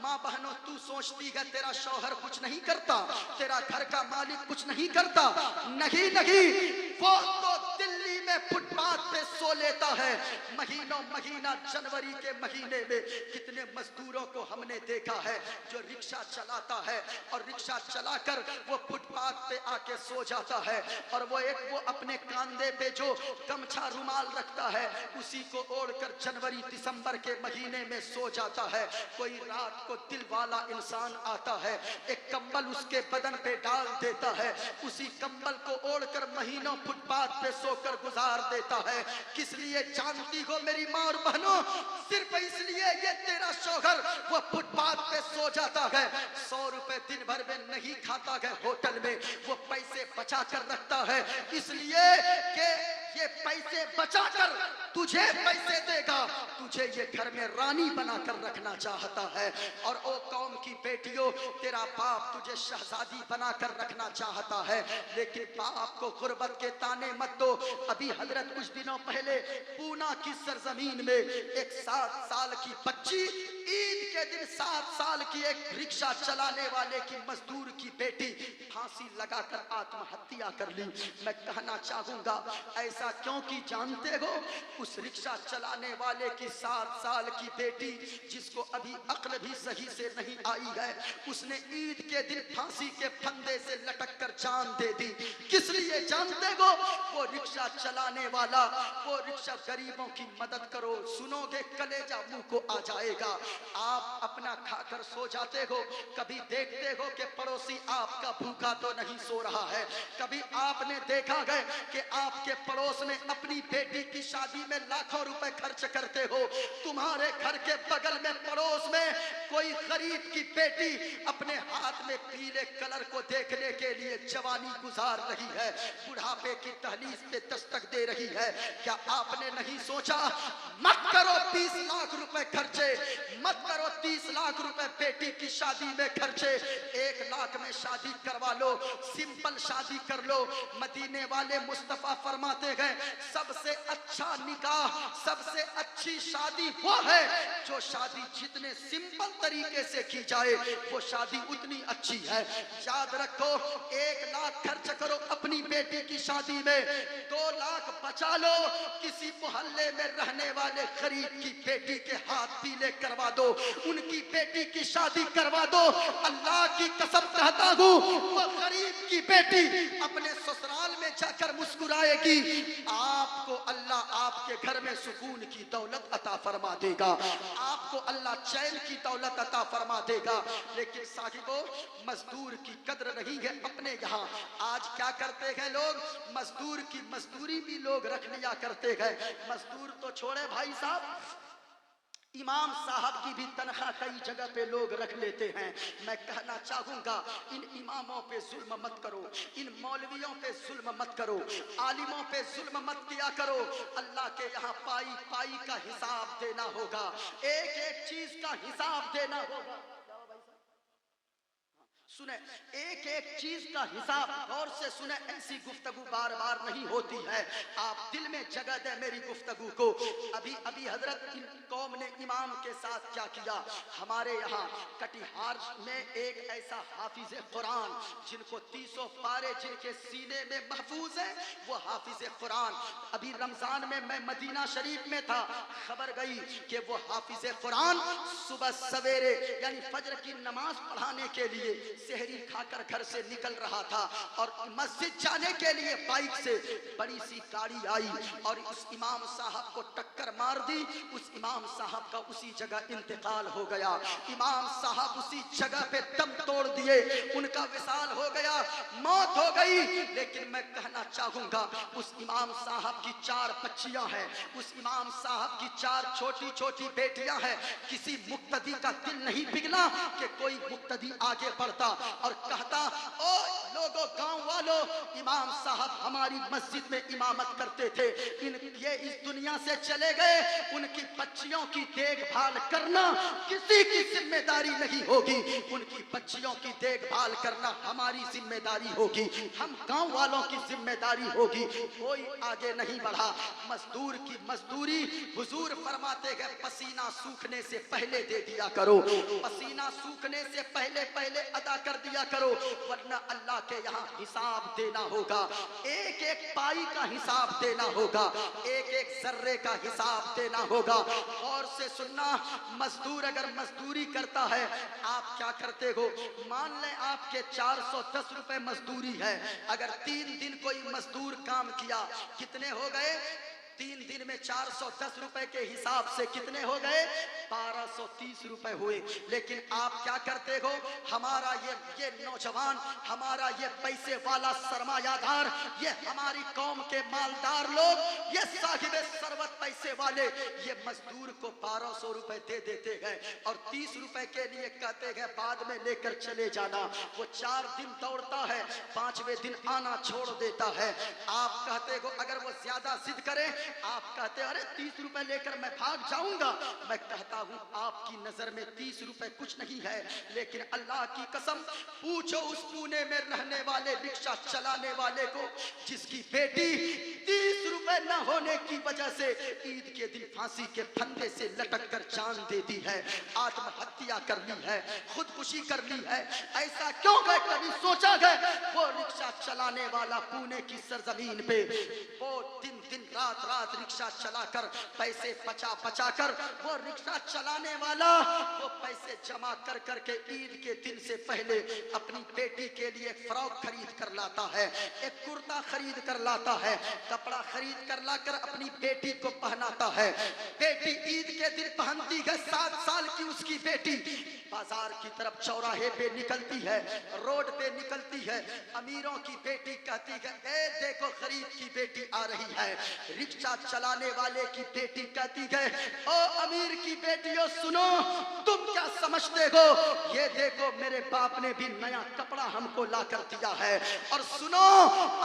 माँ बहनों, तू सोचती है तेरा शौहर कुछ नहीं करता, तेरा घर का मालिक कुछ नहीं करता। नहीं नहीं, वो तो दिल्ली में फुटपाथ पे सो लेता है। महीनों महीना जनवरी के महीने में कितने मजदूरों को हमने देखा है जो रिक्शा चलाता है और रिक्शा चलाकर वो फुटपाथ पे आके सो जाता है और वो अपने कांधे पे जो गमछा रुमाल रखता है उसी को ओढ़कर जनवरी दिसंबर के महीने में सो जाता है। कोई रात को दिल वाला इंसान आता है, एक कंबल उसके बदन पे डाल देता है, उसी कंबल को ओढ़कर महीनों फुटपाथ पे सोकर गुजार देता है। किस लिए जानती हो मेरी माँ और बहनों? सिर्फ इसलिए ये तेरा शौहर वो फुटपाथ पे सो जाता है, 100 रुपए दिन भर में नहीं खाता है होटल में, वो पैसे बचा कर रखता है, इसलिए कि ये पैसे बचाकर तुझे पैसे देगा, तुझे ये घर में रानी बनाकर रखना चाहता है। और ओ कौम की बेटियों, तेरा बाप तुझे शहजादी बनाकर रखना चाहता है, लेकिन बाप को गुर्बत के ताने मत दो। अभी हजरत कुछ दिनों पहले पूना की सरजमीन में एक 7 साल की बच्ची, ईद के दिन 7 साल की एक रिक्शा चलाने वाले की मजदूर की बेटी फांसी लगाकर आत्महत्या कर ली। मैं कहना चाहूंगा, ऐसा क्यों की जानते हो? उस रिक्शा चलाने वाले की 7 साल की बेटी, जिसको अभी अक्ल भी सही से नहीं आई है, उसने ईद के दिन फांसी के फंदे से लटक कर जान दे दी। किस लिए जानते हो? वो रिक्शा चलाने वाला, वो रिक्शा गरीबों की मदद करो, सुनोगे कलेजा मुंह को आ जाएगा। आप अपना खाकर सो जाते हो, कभी देखते हो कि पड़ोसी आपका भूखा तो नहीं सो रहा है। कभी आपने देखा है कि आपके पड़ोस में अपनी बेटी की शादी में लाखों रुपए खर्च करते हो, तुम्हारे घर के बगल में पड़ोस में कोई गरीब की बेटी अपने हाथ में पीले कलर को देखने के लिए जवानी गुजार रही है, बुढ़ापे की दहलीज पे दस्तक दे रही है। क्या आपने नहीं सोचा, मत करो 20 लाख रुपए खर्चे, मत करो 30 लाख रुपए बेटी की शादी में खर्चे, 1 लाख में शादी करवा लो, सिंपल शादी कर लो। मदीने वाले मुस्तफा फरमाते हैं, सबसे अच्छा निकाह, सबसे अच्छी शादी वो है जो शादी जितने सिंपल तरीके से की जाए वो शादी उतनी अच्छी है। याद रखो, 1 लाख खर्च करो अपनी बेटी की शादी में, 2 लाख बचा लो, किसी मोहल्ले में रहने वाले गरीब की बेटी के हाथ पीले करवा दो, उनकी बेटी की शादी करवा दो। अल्लाह की कसम कहता हूँ, वो गरीब की बेटी अपने ससुराल में जाकर मुस्कुराएगी, आपको अल्लाह आपके घर में सुकून की दौलत अता फरमा देगा, आपको अल्लाह चैन की दौलत अता फरमा देगा। लेकिन साहिबो, मजदूर की कद्र नहीं है अपने यहाँ। आज क्या करते हैं लोग, मजदूर की मजदूरी भी लोग रख लिया करते हैं। मजदूर तो छोड़े भाई साहब, इमाम साहब की भी तनख्वाह कई जगह पे लोग रख लेते हैं। मैं कहना चाहूंगा, इन इमामों पे जुल्म मत करो, इन मौलवियों पे जुल्म मत करो, आलिमों पे जुल्म मत किया करो। अल्लाह के यहाँ पाई पाई का हिसाब देना होगा, एक एक चीज का हिसाब देना होगा। सुने, एक एक चीज का हिसाब गौर से सुने। ऐसी गुफ्तगू बार बार नहीं होती है, आप दिल में जगह दे मेरी गुफ्तगू को। अभी अभी हजरत इन कौम ने इमाम के साथ क्या किया। हमारे यहाँ कटिहार में एक ऐसा हाफिज कुरान जिनको 30 पारे जिनके सीने में महफूज है, वो हाफिज कुरान। अभी रमजान में मैं मदीना शरीफ में था, खबर गई कि वो हाफिज कुरान सुबह सवेरे यानी फजर की नमाज पढ़ाने के लिए सहरी खाकर घर से निकल रहा था और मस्जिद जाने के लिए बाइक से बड़ी सी गाड़ी आई और उस इमाम साहब को टक्कर मार दी। उस इमाम साहब का उसी जगह इंतकाल हो गया। इमाम साहब उसी जगह पे दम तोड़ दिए, उनका विसाल हो गया, मौत हो गई। लेकिन मैं कहना चाहूंगा, उस इमाम साहब की 4 बच्चियां हैं, उस इमाम साहब की 4 छोटी छोटी बेटियां हैं। किसी मुक्तदी का दिल नहीं पिघला कि कोई मुक्तदी आगे बढ़ता और कहता, ओ लोगों, गांव वालों, इमाम साहब हमारी मस्जिद में इमामत करते थे, ये इस दुनिया से चले गए, उनकी बच्चियों की देखभाल करना किसी की जिम्मेदारी नहीं होगी, उनकी बच्चियों की देखभाल करना हमारी जिम्मेदारी होगी, हम गांव वालों की जिम्मेदारी होगी। कोई आगे नहीं बढ़ा। मजदूर की मजदूरी हुजूर फरमाते गए, पसीना सूखने से पहले दे दिया करो, पसीना सूखने से पहले पहले अदा कर दिया करो, वरना अल्लाह के यहाँ हिसाब देना होगा। एक एक पाई का हिसाब देना होगा, एक एक जर्रे का हिसाब देना होगा। और से सुनना, मजदूर अगर मजदूरी करता है, आप क्या करते हो। मान लें आपके 410 रुपए मजदूरी है, अगर 3 दिन कोई मजदूर काम किया, कितने हो गए। 3 दिन में 410 रुपए के हिसाब से कितने हो गए, 1230 रुपए हुए। लेकिन आप क्या करते हो, हमारा ये नौजवान, हमारा ये पैसे वाला सरमायादार, ये हमारी कौम के मालदार लोग, ये साहिब सरवत पैसे वाले, ये मजदूर को 1200 रुपए दे देते हैं और 30 रुपए के लिए कहते हैं बाद में लेकर चले जाना। वो 4 दिन दौड़ता है, 5वें दिन आना छोड़ देता है। आप कहते हो अगर वो ज्यादा जिद करे, आप कहते अरे 30 रुपए लेकर मैं भाग जाऊंगा। मैं कहता हूं आपकी नजर में 30 रुपए कुछ नहीं है, लेकिन अल्लाह की कसम, पूछो उस पुणे में रहने वाले रिक्शा चलाने वाले को जिसकी बेटी 30 रुपए न होने की वजह से ईद के दिन फांसी के फंदे से लटक कर जान दे दी है, आत्महत्या कर ली है, खुदकुशी कर ली है। ऐसा क्यों गए, कभी सोचा गए। वो रिक्शा चलाने वाला पुणे की सरजमीन पे वो दिन रात रात रिक्शा चलाकर पैसे बचा कर, वो रिक्शा चलाने वाला वो पैसे जमा कर करके ईद के दिन से पहले अपनी बेटी के लिए फ्रॉक खरीद कर लाता है, एक कुर्ता खरीद कर लाता है, कपड़ा खरीद कर लाकर अपनी बेटी को पहनाता है। बेटी ईद के दिन पहनती है, 7 साल की उसकी बेटी बाजार की तरफ चौराहे पे निकलती है, रोड पे निकलती है, अमीरों की बेटी कहती है ए देखो गरीब की बेटी आ रही है। रिक्शा चलाने वाले की बेटी कहती है ओ अमीर की बेटियों सुनो, तुम क्या समझते हो, ये देखो मेरे बाप ने भी नया कपड़ा हमको ला कर दिया है। और सुनो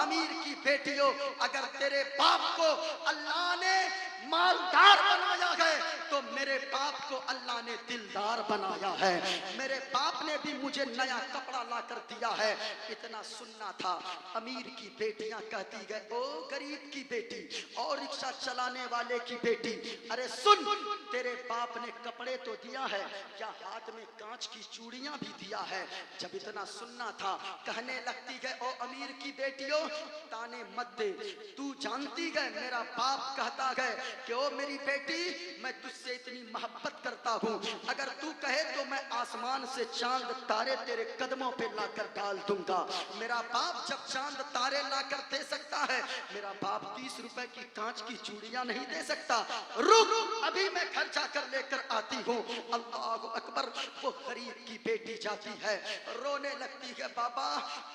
अमीर की बेटियों, अगर तेरे बाप को अल्लाह ने मालदार बनाया है तो मेरे बाप को अल्लाह ने दिलदार बनाया है। मेरे बाप ने भी मुझे नया कपड़ा ला कर दिया है। इतना सुनना था। अमीर की बेटियां कहती गए ओ गरीब की बेटी और रिक्शा चलाने वाले की बेटी, अरे सुन, तेरे बाप ने कपड़े तो दिया है, क्या हाथ में कांच की चूड़ियां भी दिया है। जब इतना सुनना था, कहने लगती गए ओ अमीर की बेटियों ताने मत दे, तू जानती गए मेरा बाप कहता गए कि ओ मेरी बेटी मैं तुझसे इतनी मोहब्बत करता हूँ, अगर तू कहे तो मैं आसमान से चांद तारे तेरे कदमों पे लाकर डाल दूंगा। मेरा बाप जब चांद तारे लाकर दे सकता है, मेरा बाप 30 रुपए की कांच की चूड़ियां नहीं दे सकता। रुक, अभी मैं घर जाकर लेकर आती हूँ। अल्लाहु अकबर। अकबर। वो गरीब की बेटी जाती है, रोने लगती है, बाबा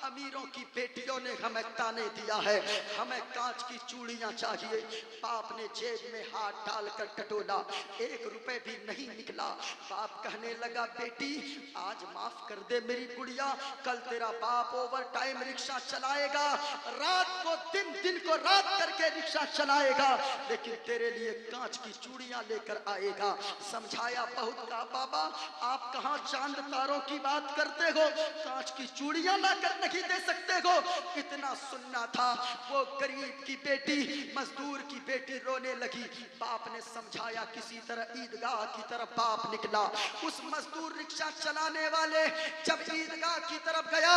अमीरों की बेटियों ने हमें ताने दिया है, हमें कांच की चूड़ियां चाहिए। बाप ने जेब में हाथ डालकर टटोला, 1 रुपए भी नहीं निकला। बाप कहने लगा, बेटी आज माफ कर दे मेरी गुड़िया, कल तेरा बाप ओवर टाइम रिक्शा चलाएगा, रात को दिन, दिन को रात करके रिक्शा चलाएगा, लेकिन तेरे लिए कांच की चूड़ियां लेकर आएगा। समझाया बहुत, कहा बाबा आप कहां चांद तारों की बात करते हो, कांच की चूड़ियां लाकर नहीं दे सकते हो। इतना सुनना था। वो गरीब की बेटी, मजदूर की बेटी रोने लगी। बाप ने समझाया, किसी तरह ईदगाह की तरफ बाप निकला। उस मजदूर रिक्शा चलाने वाले जब ईदगाह की तरफ गया,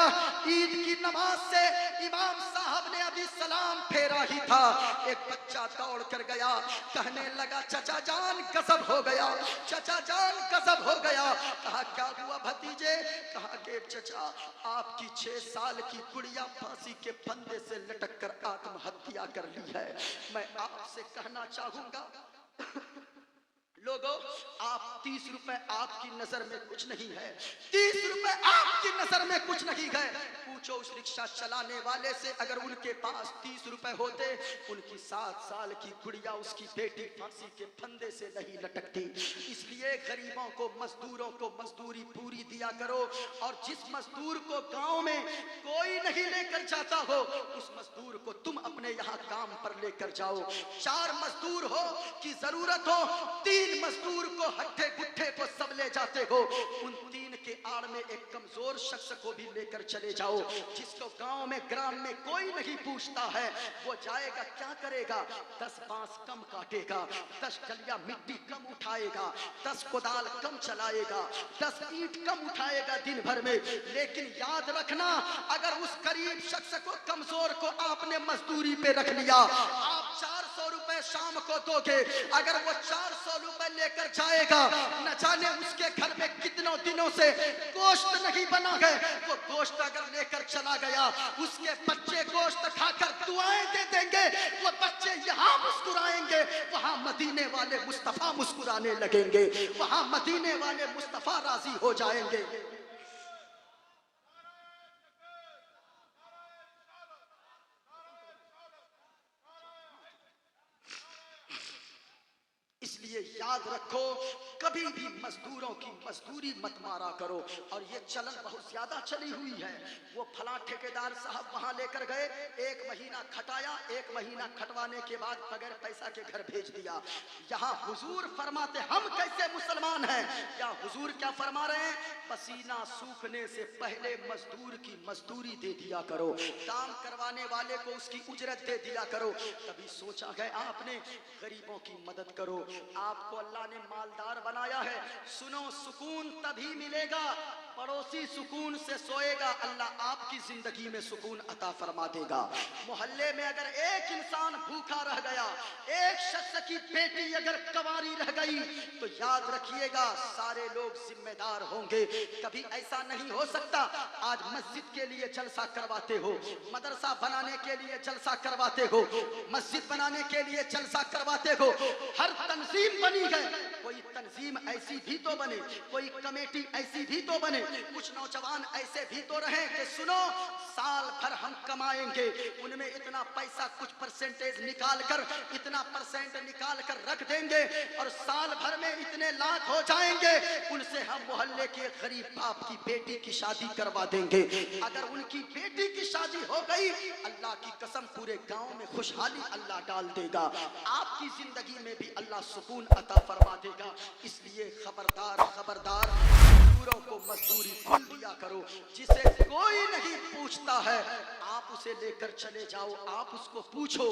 ईद की नमाज से इमाम साहब ने अभी सलाम फेरा ही था, एक बच्चा दौड़ कर गया, कहने लगा चचा जान गजब हो गया, चचा जान गजब हो गया। कहा क्या हुआ भतीजे? कहा कि चचा आपकी 6 साल की गुड़िया फांसी के फंदे से लटक कर आत्महत्या कर ली है। मैं आपसे कहना चाहूंगा लोगों, आप 30 रुपए आपकी नजर में कुछ नहीं है, 30 रुपए आपकी नजर में कुछ नहीं है। पूछो उस रिक्शा चलाने वाले से, अगर उनके पास 30 रुपए होते, उनकी 7 साल की गुड़िया, उसकी बेटी फांसी के फंदे से नहीं लटकती। इसलिए गरीबों को, मजदूरों को मजदूरी पूरी दिया करो। और जिस मजदूर को गांव में कोई नहीं लेकर जाता हो, उस मजदूर को तुम अपने यहाँ काम पर लेकर जाओ। 4 मजदूर हो की जरूरत हो, 3 मजदूर को, हट्ठे गुट्ठे को सब ले जाते हो, उन 3 के आड़ में एक कमजोर शख्स को भी लेकर चले जाओ, जिसको गांव में, ग्राम में कोई नहीं पूछता है। वो जाएगा क्या करेगा? 10 बांस कम काटेगा, 10 डलिया मिट्टी कम उठाएगा, 10 कोदाल कम चलाएगा, 10 ईंट कम उठाएगा दिन भर में। लेकिन याद रखना, अगर उस गरीब शख्स को, कमजोर को आपने मजदूरी पे रख लिया, आप 400 रुपए शाम को दोगे, अगर वो 400 रुपए लेकर जाएगा, न जाने उसके घर में कितनों दिनों से गोश्त नहीं बना है। वो गोश्त अगर लेकर चला गया, उसके बच्चे गोश्त खाकर दुआएं दे देंगे, वो बच्चे यहाँ मुस्कुराएंगे, वहां मदीने वाले मुस्तफा मुस्कुराने लगेंगे, वहां मदीने वाले मुस्तफा राजी हो जाएंगे। इसलिए याद रखो, कभी भी मजदूरों की मजदूरी मत मारा करो। और ये चलन बहुत ज्यादा चली हुई है। वो फला ठेकेदार साहब वहां लेकर गए, 1 महीना खटाया, 1 महीना खटवाने के बाद बगैर पैसा के घर भेज दिया। यहाँ हुजूर फरमाते, हम कैसे मुसलमान हैं? या हुजूर क्या फरमा रहे हैं? पसीना सूखने से पहले मजदूर की मजदूरी दे दिया करो, काम करवाने वाले को उसकी उजरत दे दिया करो। कभी सोचा है आपने गरीबों की मदद करो? आपको अल्लाह ने मालदार बनाया है, सुनो, सुकून तभी मिलेगा, पड़ोसी सुकून से सोएगा, अल्लाह आपकी जिंदगी में सुकून अता फरमा देगा। मोहल्ले में अगर एक इंसान भूखा रह गया, एक शख्स की बेटी अगर कवारी रह गई, तो याद रखिएगा सारे लोग जिम्मेदार होंगे। कभी ऐसा नहीं हो सकता, आज मस्जिद के लिए जलसा करवाते हो, मदरसा बनाने के लिए जलसा करवाते हो, मस्जिद बनाने के लिए जलसा करवाते हो, हर तंजीम बनी है, कोई तंजीम ऐसी भी तो बने, कोई कमेटी ऐसी भी तो बने, कुछ नौजवान ऐसे भी तो रहे कि सुनो, साल भर हम कमाएंगे, उनमें इतना पैसा कुछ परसेंटेज निकाल कर, इतना परसेंट निकाल कर रख देंगे, और साल भर में इतने लाख हो जाएंगे, उनसे हम मोहल्ले के गरीब बाप की बेटी की शादी करवा देंगे। अगर उनकी बेटी की शादी हो गई, अल्लाह की कसम पूरे गांव में खुशहाली अल्लाह डाल देगा, आपकी जिंदगी में भी अल्लाह सुकून अता फरमा देगा। इसलिए खबरदार, खबरदार, मजदूरों को मजदूरी भूल दिया करो। जिसे कोई नहीं पूछता है, आप उसे लेकर चले जाओ, आप उसको पूछो,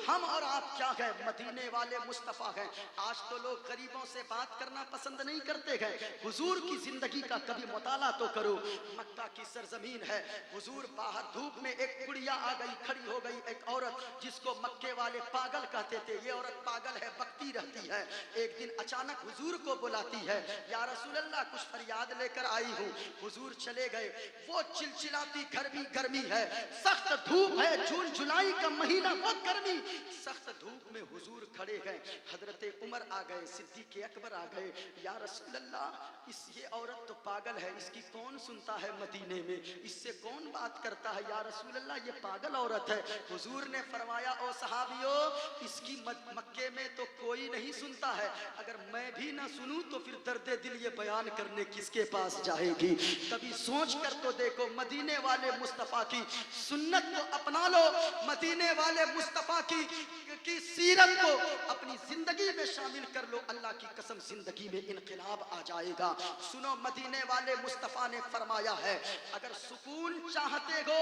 हम और आप क्या हैं? मदीने वाले मुस्तफा हैं। आज तो लोग गरीबों से बात करना पसंद नहीं करते हैं। हुजूर की जिंदगी का कभी मुताला तो करो। मक्का की सरजमीन है, हुजूर बाहर धूप में, एक गुड़िया आ गई, खड़ी हो गई, एक औरत जिसको मक्के वाले पागल कहते थे, ये औरत पागल है, बकती रहती है। एक दिन अचानक हुजूर को बुलाती है, या रसूल अल्लाह कुछ फरियाद लेकर आई आई हूँ। हुजूर चले गए। वो चिलचिलाती गर्मी गर्मी है, सख्त धूप है, जून जुलाई का महीना, वो गर्मी सख्त धूप में हुजूर खड़े हैं। हजरत उमर आ गए, सिद्दीक अकबर आ गए। या रसूल अल्लाह, ये औरत तो पागल है, इसकी कौन सुनता है मदीने में, इससे कौन बात करता है। या रसूल अल्लाह, ये पागल औरत है। हुजूर ने फरमाया, ओ सहाबियो, इसकी मक्के में तो कोई नहीं सुनता है, अगर मैं भी ना सुनूं तो फिर दर्द दिल ये बयान करने किसके पास जाएगी। कभी सोच कर तो देखो, मदीने वाले मुस्तफ़ा की सुन्नत को अपना लो, मदीने वाले मुस्तफ़ा की सीरत को अपनी जिंदगी में शामिल कर लो, अल्लाह की कसम जिंदगी में इनकलाब आ जाएगा। सुनो, मदीने वाले मुस्तफ़ा ने फरमाया है, अगर सुकून चाहते हो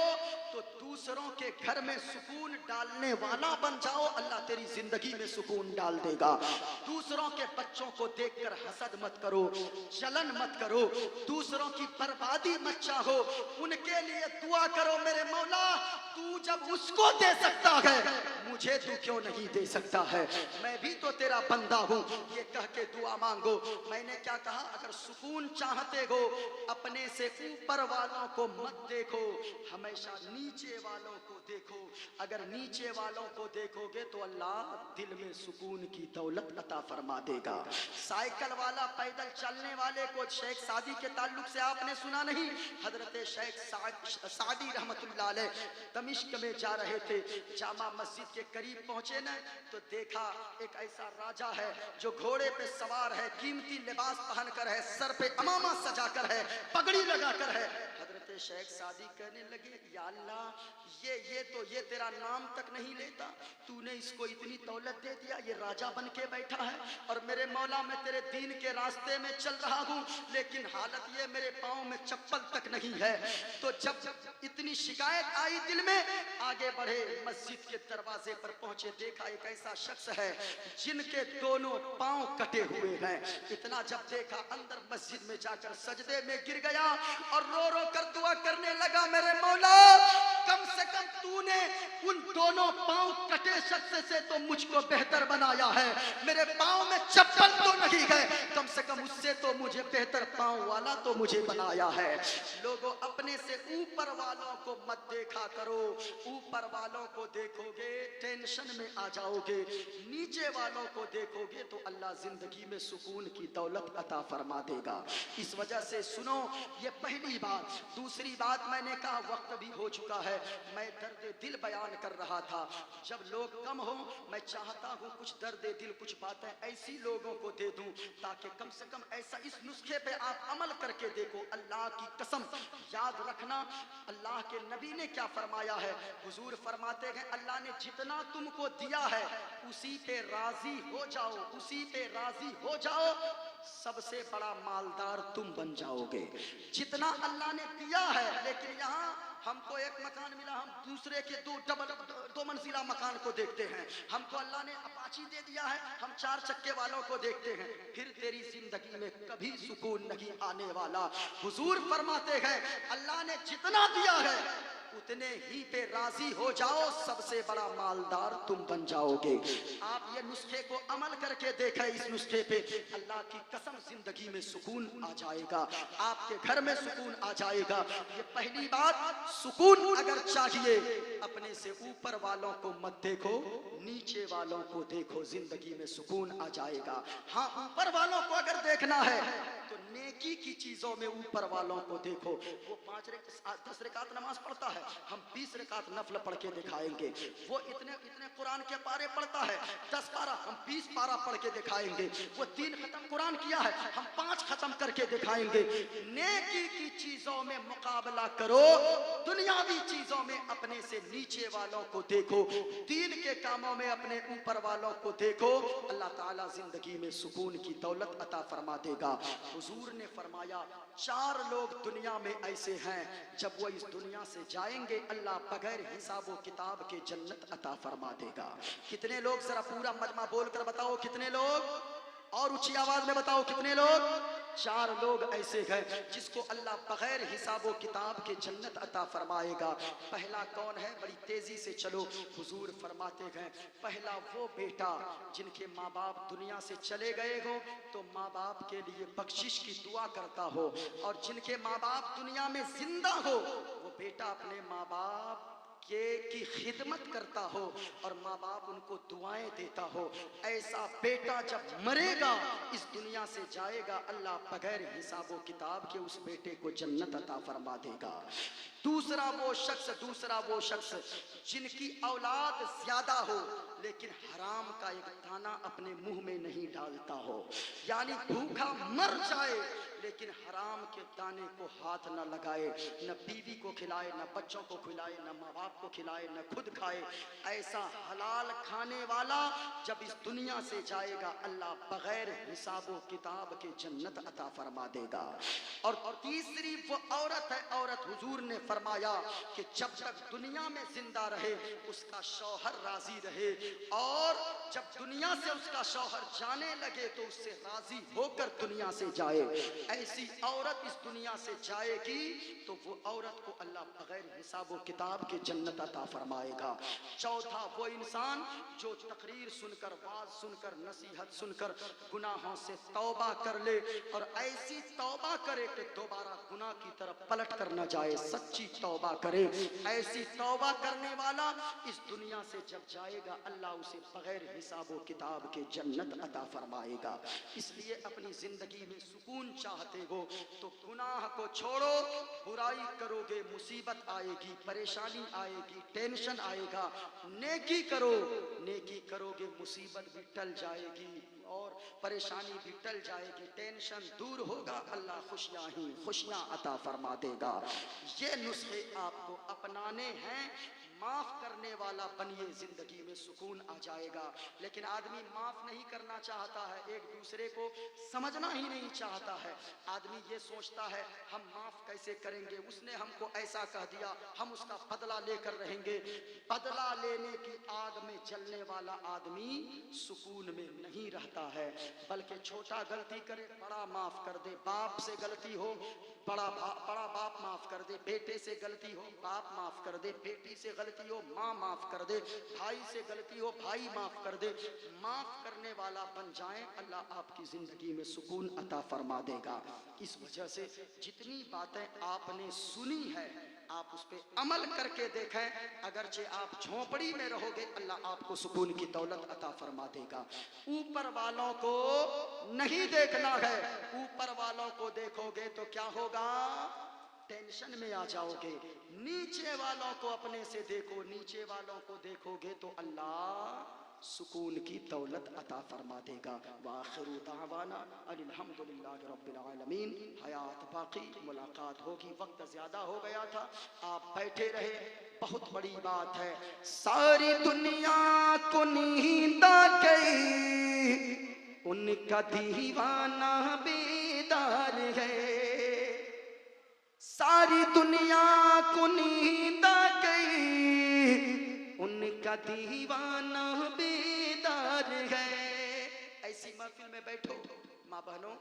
तो दूसरों के घर में सुकून डालने वाला बन जाओ, अल्लाह तेरी जिंदगी में सुकून डाल देगा। दूसरों के बच्चों को देखकर हसद मत करो, जलन मत करो, दूसरों की बर्बादी मत चाहो, उनके लिए दुआ करो, मेरे मौला तू जब उसको दे सकता है मुझे तू क्यों नहीं दे सकता है, मैं भी तो तेरा बंदा हूँ। ये कह के दुआ मांगो। मैंने क्या कहा, अगर सुकून चाहते हो अपने से ऊपर वालों को मत देखो, हमेशा नीचे वालों को देखो। अगर नीचे वालों को देखोगे तो अल्लाह दिल में सुकून की दौलत अता फरमा देगा। साइकिल वाला पैदल चलने वाले को शेख सादी के ताल्लुक से आपने सुना नहीं, हजरत शेख सादी रहमतुल्लाह अलैह दमिश्क में जा रहे थे, जामा मस्जिद के करीब पहुंचे न तो देखा एक ऐसा राजा है जो घोड़े पे सवार है, कीमती लिबास पहनकर है, सर पे अमामा सजाकर है, पगड़ी लगाकर है। हजरत शेख सादी कहने लगे, या अल्लाह, ये तेरा नाम तक नहीं लेता, तूने इसको इतनी दौलत दे दिया, ये राजा बन के बैठा है, और मेरे मौला मैं तेरे दीन के रास्ते में चल रहा हूँ, लेकिन हालत ये मेरे पाँव में चप्पल तक नहीं है। तो जब इतनी शिकायत आई दिल में, आगे बढ़े, मस्जिद के दरवाजे पर पहुंचे, देखा एक ऐसा शख्स है जिनके दोनों पांव कटे हुए हैं। इतना जब देखा, अंदर मस्जिद में जाकर सजदे में गिर गया और रो रो कर दुआ करने लगा, मेरे मौला कम से कम तूने उन दोनों पांव कटे शख्स से तो मुझको बेहतर बनाया है, मेरे पांव में चप्पल तो नहीं है, कम से कम उससे तो मुझे बेहतर पांव वाला तो मुझे बनाया है। लोगों, अपने से ऊपर वालों को मत देखा करो, ऊपर वालों को देखोगे टेंशन में आ जाओगे, नीचे वालों को देखोगे तो अल्लाह जिंदगी में सुकून की दौलत अता फरमा देगा। इस वजह से सुनो, ये पहली बात। दूसरी बात, मैंने कहा वक्त भी हो चुका है, मैं दर्द दिल बयान कर रहा था। जब लोग कम हो, मैं चाहता हूँ कुछ दर्द दिल, कुछ बातें ऐसी लोगों को दे दूं ताकि कम से कम ऐसा इस नुस्खे पे आप अमल करके देखो। अल्लाह की कसम याद रखना, अल्लाह के नबी ने क्या फरमाया है। हुजूर फरमाते हैं, अल्लाह ने जितना तुमको दिया है उसी पे राजी हो जाओ, उसी पे राजी हो जाओ, सबसे बड़ा मालदार तुम बन जाओगे। जितना अल्लाह ने दिया है, लेकिन यहाँ हमको एक मकान मिला, हम दूसरे के दो मंजिला मकान को देखते हैं। हमको अल्लाह ने अपाची दे दिया है, हम 4 चक्के वालों को देखते हैं। फिर तेरी जिंदगी में कभी सुकून नहीं आने वाला। हुजूर फरमाते हैं, अल्लाह ने जितना दिया है उतने ही पे राजी हो जाओ, सबसे बड़ा मालदार तुम बन जाओगे। आप ये नुस्खे को अमल करके देखें, इस नुस्खे पे अल्लाह की कसम जिंदगी में सुकून आ जाएगा, आपके घर में सुकून आ जाएगा। ये पहली बात। सुकून अगर चाहिए, अपने से ऊपर वालों को मत देखो, नीचे वालों को देखो, जिंदगी में सुकून आ जाएगा। हाँ, ऊपर वालों को अगर देखना है तो नेकी की चीजों में ऊपर वालों को देखो। वो 10 रकात नमाज पढ़ता है, हम 20 रकात नफल पढ़ के दिखाएंगे। वो इतने कुरान के पारे पढ़ता है, 10 पारा, हम 20 पारा पढ़ के दिखाएंगे। वो 3 खत्म कुरान किया है, हम 5 खत्म करके दिखाएंगे। नेकी की चीजों में मुकाबला करो, दुनियावी चीजों में अपने से नीचे वालों को देखो, दीन के कामों में अपने ऊपर वालों को देखो। अल्लाह ताला जिंदगी में सुकून की दौलत अता फरमा देगा। हुजूर ने फरमाया, 4 लोग दुनिया में ऐसे हैं, जब वो इस दुनिया से जाएंगे अल्लाह बगैर हिसाबो किताब के जन्नत अता फरमा देगा। कितने लोग, जरा पूरा मजमा बोलकर बताओ कितने लोग, और ऊंची आवाज में बताओ कितने लोग। 4 लोग ऐसे हैं जिसको अल्लाह बगैर हिसाबो किताब के जन्नत अता फरमाएगा। पहला कौन है? बड़ी तेजी से चलो, हुजूर फरमाते हैं पहला वो बेटा जिनके माँ बाप दुनिया से चले गए हो तो माँ बाप के लिए बख्शिश की दुआ करता हो, और जिनके माँ बाप दुनिया में जिंदा हो वो बेटा अपने माँ बाप की खिदमत करता हो और माँ बाप उनको दुआएं देता हो। ऐसा बेटा जब मरेगा इस दुनिया से जाएगा, अल्लाह बगैर हिसाबो किताब के उस बेटे को जन्नत अता फरमा देगा। दूसरा वो शख्स जिनकी औलाद ज्यादा हो लेकिन हराम का एक दाना अपने मुंह में नहीं डालता हो, यानी भूखा मर जाए लेकिन हराम के दाने को हाथ न लगाए, न बीवी को खिलाए, न बच्चों को खिलाए, न माँ बाप को खिलाए, न खुद खाए। ऐसा हलाल खाने वाला जब इस दुनिया से जाएगा अल्लाह बगैर हिसाबो किताब के जन्नत अता फरमा देगा। और तीसरी वो औरत है, औरत हुजूर ने फरमाया कि जब तक दुनिया में जिंदा रहे उसका शौहर राजी रहे, और जब दुनिया से उसका शौहर जाने लगे तो उससे राजी होकर दुनिया से जाए। ऐसी औरत इस दुनिया से जाएगी तो वो औरत को अल्लाह बगैर हिसाबो किताब के जन्नत अता फरमाएगा। चौथा वो इंसान जो तकरीर सुनकर, वाज सुनकर, नसीहत सुनकर गुनाहों से तौबा कर ले और ऐसी तौबा करे कि दोबारा गुनाह की तरफ पलट कर न जाए, सच्ची तौबा करे। ऐसी तौबा करने वाला इस दुनिया से जब जाएगा अल्लाह उसे बगैर हिसाबो किताब के जन्नत अता फरमाएगा। इसलिए अपनी जिंदगी में सुकून चाहते हो तो गुनाह को छोड़ो, बुराई करोगे मुसीबत आएगी, परेशानी आएगी, टेंशन आएगा। नेकी करो, नेकी करोगे मुसीबत भी टल जाएगी और परेशानी भी टल जाएगी, टेंशन दूर होगा, अल्लाह खुशियां ही खुशियां अता फरमा देगा। ये नुस्खे आपको अपनाने हैं। माफ करने वाला बनिए, जिंदगी में सुकून आ जाएगा। लेकिन आदमी माफ नहीं करना चाहता है, एक दूसरे को समझना ही नहीं चाहता है। आदमी ये सोचता है हम माफ कैसे करेंगे, उसने हमको ऐसा कह दिया, हम उसका बदला लेकर रहेंगे। बदला लेने की आग में जलने वाला आदमी सुकून में नहीं रहता है, बल्कि छोटा गलती करे बड़ा माफ कर दे। बाप से गलती हो बड़ा बाप माफ कर दे, बेटे से गलती हो बाप माफ कर दे, बेटी से गलती हो माँ माफ कर दे, भाई से गलती हो भाई माफ कर दे। माफ करने वाला बन जाए, अल्लाह आपकी जिंदगी में सुकून अता फरमा देगा। इस वजह से जितनी बातें आपने सुनी है आप उस पर अमल करके देखें। अगरचे आप झोपड़ी में रहोगे अल्लाह आपको सुकून की दौलत अता फरमा देगा। ऊपर वालों को नहीं देखना है, ऊपर वालों को देखोगे तो क्या होगा, टेंशन में आ जाओगे। नीचे वालों को अपने से देखो, नीचे वालों को देखोगे तो अल्लाह सुकून की दौलत अता फरमा देगा। वाखिरु दावाना अल्हम्दुलिल्लाहि रब्बिल आलमीन। हयात बाकी, मुलाकात होगी। वक्त ज्यादा हो गया था, आप बैठे रहे, बहुत बड़ी बात है। सारी दुनिया को नींद आ गई, उनका दीवाना बेदार है। सारी दुनिया को नींद आ गई, उनका दीवाना बेदार है। ऐसी महफिल में बैठो माँ बहनों,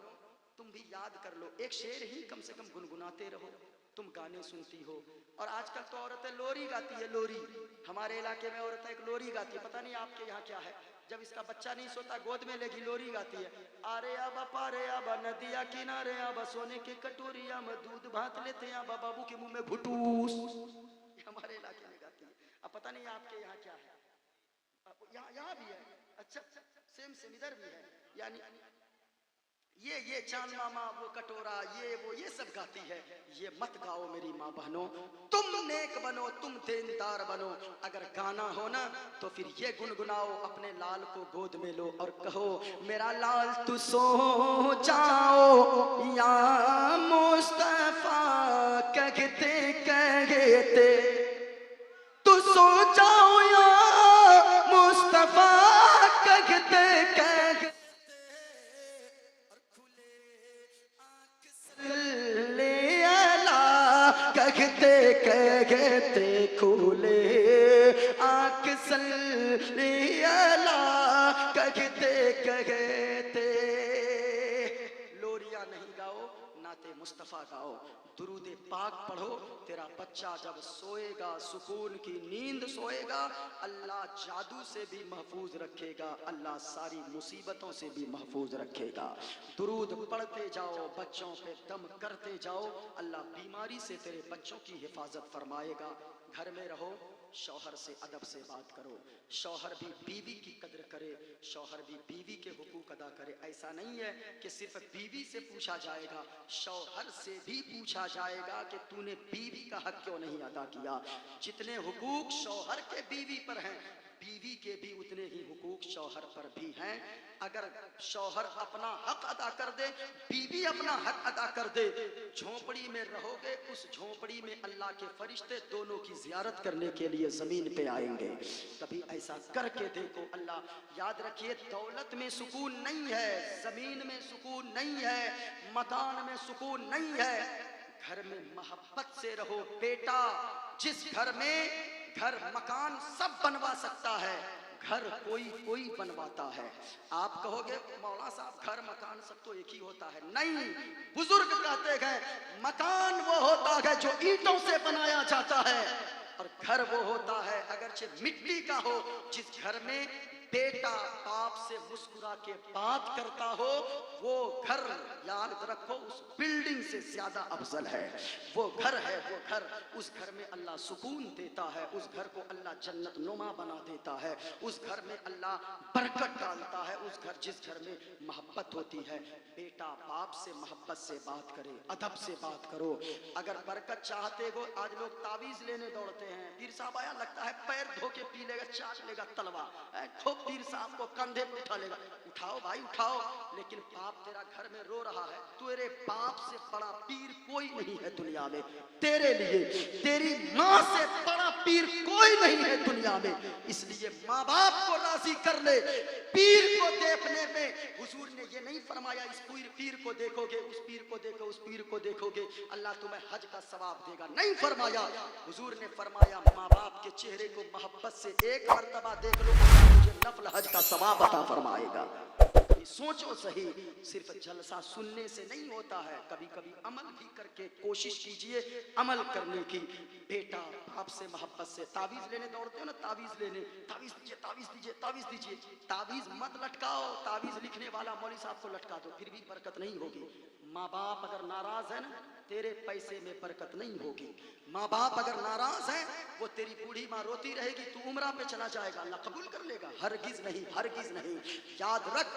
तुम भी याद कर लो, एक शेर ही कम से कम गुनगुनाते रहो। तुम गाने सुनती हो और आजकल तो औरतें लोरी गाती है। लोरी, हमारे इलाके में औरतें एक लोरी गाती है, पता नहीं आपके यहाँ क्या है। जब इसका बच्चा नहीं सोता गोद में लेगी लोरी गाती है। अरे आबा पारे आबा नदिया किनारे आबा सोने की कटोरिया में दूध भात लेते आबा बाबू के मुंह में घुटूस। हमारे इलाके में गाती है। अब पता नहीं आपके यहाँ क्या है, यहाँ भी है। अच्छा, सेम इधर भी है। यानी ये चांद मामा, वो कटोरा, ये सब गाती है। ये मत गाओ मेरी माँ बहनों, तुम नेक बनो, तुम देनदार बनो। अगर गाना हो ना तो फिर ये गुनगुनाओ, अपने लाल को गोद में लो और कहो मेरा लाल तू सो जाओ या मुस्तफा कहते कहते, तू सो जाओ या मुस्तफा कहते कहते, कहते कहते खुले आँख सल्ले अला, कहते कहते। लोरिया नहीं गाओ, नाते मुस्तफ़ा गाओ, दुरूद पाक पढ़ो। तेरा बच्चा जब सोएगा, सुकून की नींद सोएगा, अल्लाह जादू से भी महफूज रखेगा, अल्लाह सारी मुसीबतों से भी महफूज रखेगा। दुरूद पढ़ते जाओ, बच्चों पे दम करते जाओ, अल्लाह बीमारी से तेरे बच्चों की हिफाजत फरमाएगा। घर में रहो, शौहर से अदब से बात करो, शौहर भी बीवी की कद्र करे, शौहर भी बीवी के हुकूक अदा करे। ऐसा नहीं है कि सिर्फ बीवी से पूछा जाएगा, शौहर से भी पूछा जाएगा कि तूने बीवी का हक क्यों नहीं अदा किया। जितने हुकूक शौहर के बीवी पर हैं, बीवी के भी उतने ही हुकूक शौहर पर भी हैं। अगर शौहर अपना हक अदा कर दे, बीवी अपना हक अदा कर दे, झोपड़ी में रहोगे, उस झोपड़ी में अल्लाह के फरिश्ते दोनों की जियारत करने के लिए जमीन पे आएंगे। कभी ऐसा करके देखो। अल्लाह याद रखिए, दौलत में सुकून नहीं है, जमीन में सुकून नहीं है, मकान में सुकून नहीं है, घर में मोहब्बत से रहो। बेटा, जिस घर में घर मकान सब बनवा सकता है, घर कोई कोई बनवाता है। आप कहोगे मौला साहब घर मकान सब तो एक ही होता है। नहीं, बुजुर्ग कहते हैं मकान वो होता है जो ईंटों से बनाया जाता है, और घर वो होता है अगरचे मिट्टी का हो, जिस घर में बेटा बाप से मुस्कुरा के बात करता हो, वो घर याद रखो उस बिल्डिंग से ज्यादा अफजल है। वो घर है, वो घर, उस घर में अल्लाह सुकून देता है, उस घर को अल्लाह जन्नत नुमा बना देता है, उस घर में अल्लाह बरकत डालता है, उस घर जिस घर में मोहब्बत होती है। बेटा बाप से मोहब्बत से बात करे, अदब से बात करो। अगर बरकत चाहते हो, आज लोग तावीज लेने दौड़ते हैं, पीर साहब आया, लगता है पैर धो के पी लेगा, चाट लेगा तलवा, पीर साहब को कंधे पे उठा लेगा। उठाओ भाई उठाओ, लेकिन बाप तेरा घर में रो रहा है, तेरे बाप से बड़ा पीर कोई नहीं है दुनिया में तेरे लिए, तेरी माँ से बड़ा पीर कोई नहीं है दुनिया में। इसलिए माँ बाप को राजी कर ले। पीर को देखने में हुजूर ने ये नहीं फरमाया इस पीर को देखोगे, उस पीर को देखो, उस पीर को देखोगे अल्लाह तुम्हें हज का सवाब देगा, नहीं फरमाया। हुजूर ने फरमाया माँ बाप के चेहरे को मोहब्बत से एक मर्तबा देख लो, मुझे नफल हज का सवाब अता फरमाएगा। सोचो सही, सिर्फ जलसा सुनने से नहीं होता है, कभी कभी अमल भी करके कोशिश कीजिए अमल करने की। बेटा बाप से मोहब्बत से, तावीज लेने दौड़ते हो ना, तावीज लेने, तावीज दीजिए, तावीज दीजिए, तावीज दीजिए, तावीज मत लटकाओ, तावीज लिखने वाला मौलवी साहब को लटका दो, फिर भी बरकत नहीं होगी। माँ बाप अगर नाराज है ना, तेरे पैसे में बरकत नहीं होगी। माँ बाप अगर नाराज है, वो तेरी बूढ़ी माँ रोती रहेगी, तू उम्रा पे चला जाएगा, अल्लाह कबूल कर लेगा? हरगिज नहीं, हरगिज नहीं। याद रख,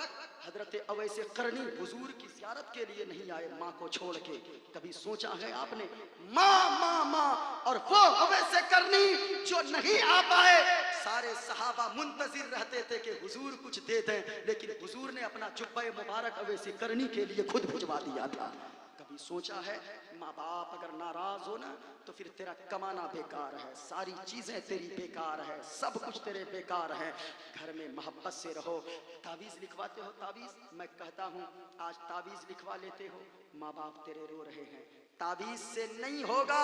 हजरत अवैसे करनी हुजूर की ज़ियारत के लिए नहीं आए माँ को छोड़ के। कभी सोचा है आपने? माँ माँ माँ, और वो अवैसे करनी जो नहीं आ पाए, सारे सहाबा मुंतजिर रहते थे कि हुजूर कुछ दे दें, लेकिन हुजूर ने अपना जुब्बा मुबारक अवैसे करनी के लिए खुद भिजवा दिया था। कभी सोचा है माँ बाप अगर नाराज हो ना, तो फिर तेरा कमाना बेकार है, सारी चीजें तेरी बेकार है, सब कुछ तेरे बेकार है। घर में मोहब्बत से रहो। तावीज लिखवाते हो, तावीज मैं कहता हूँ आज तावीज लिखवा लेते हो, माँ बाप तेरे रो रहे हैं, तावीज से नहीं होगा।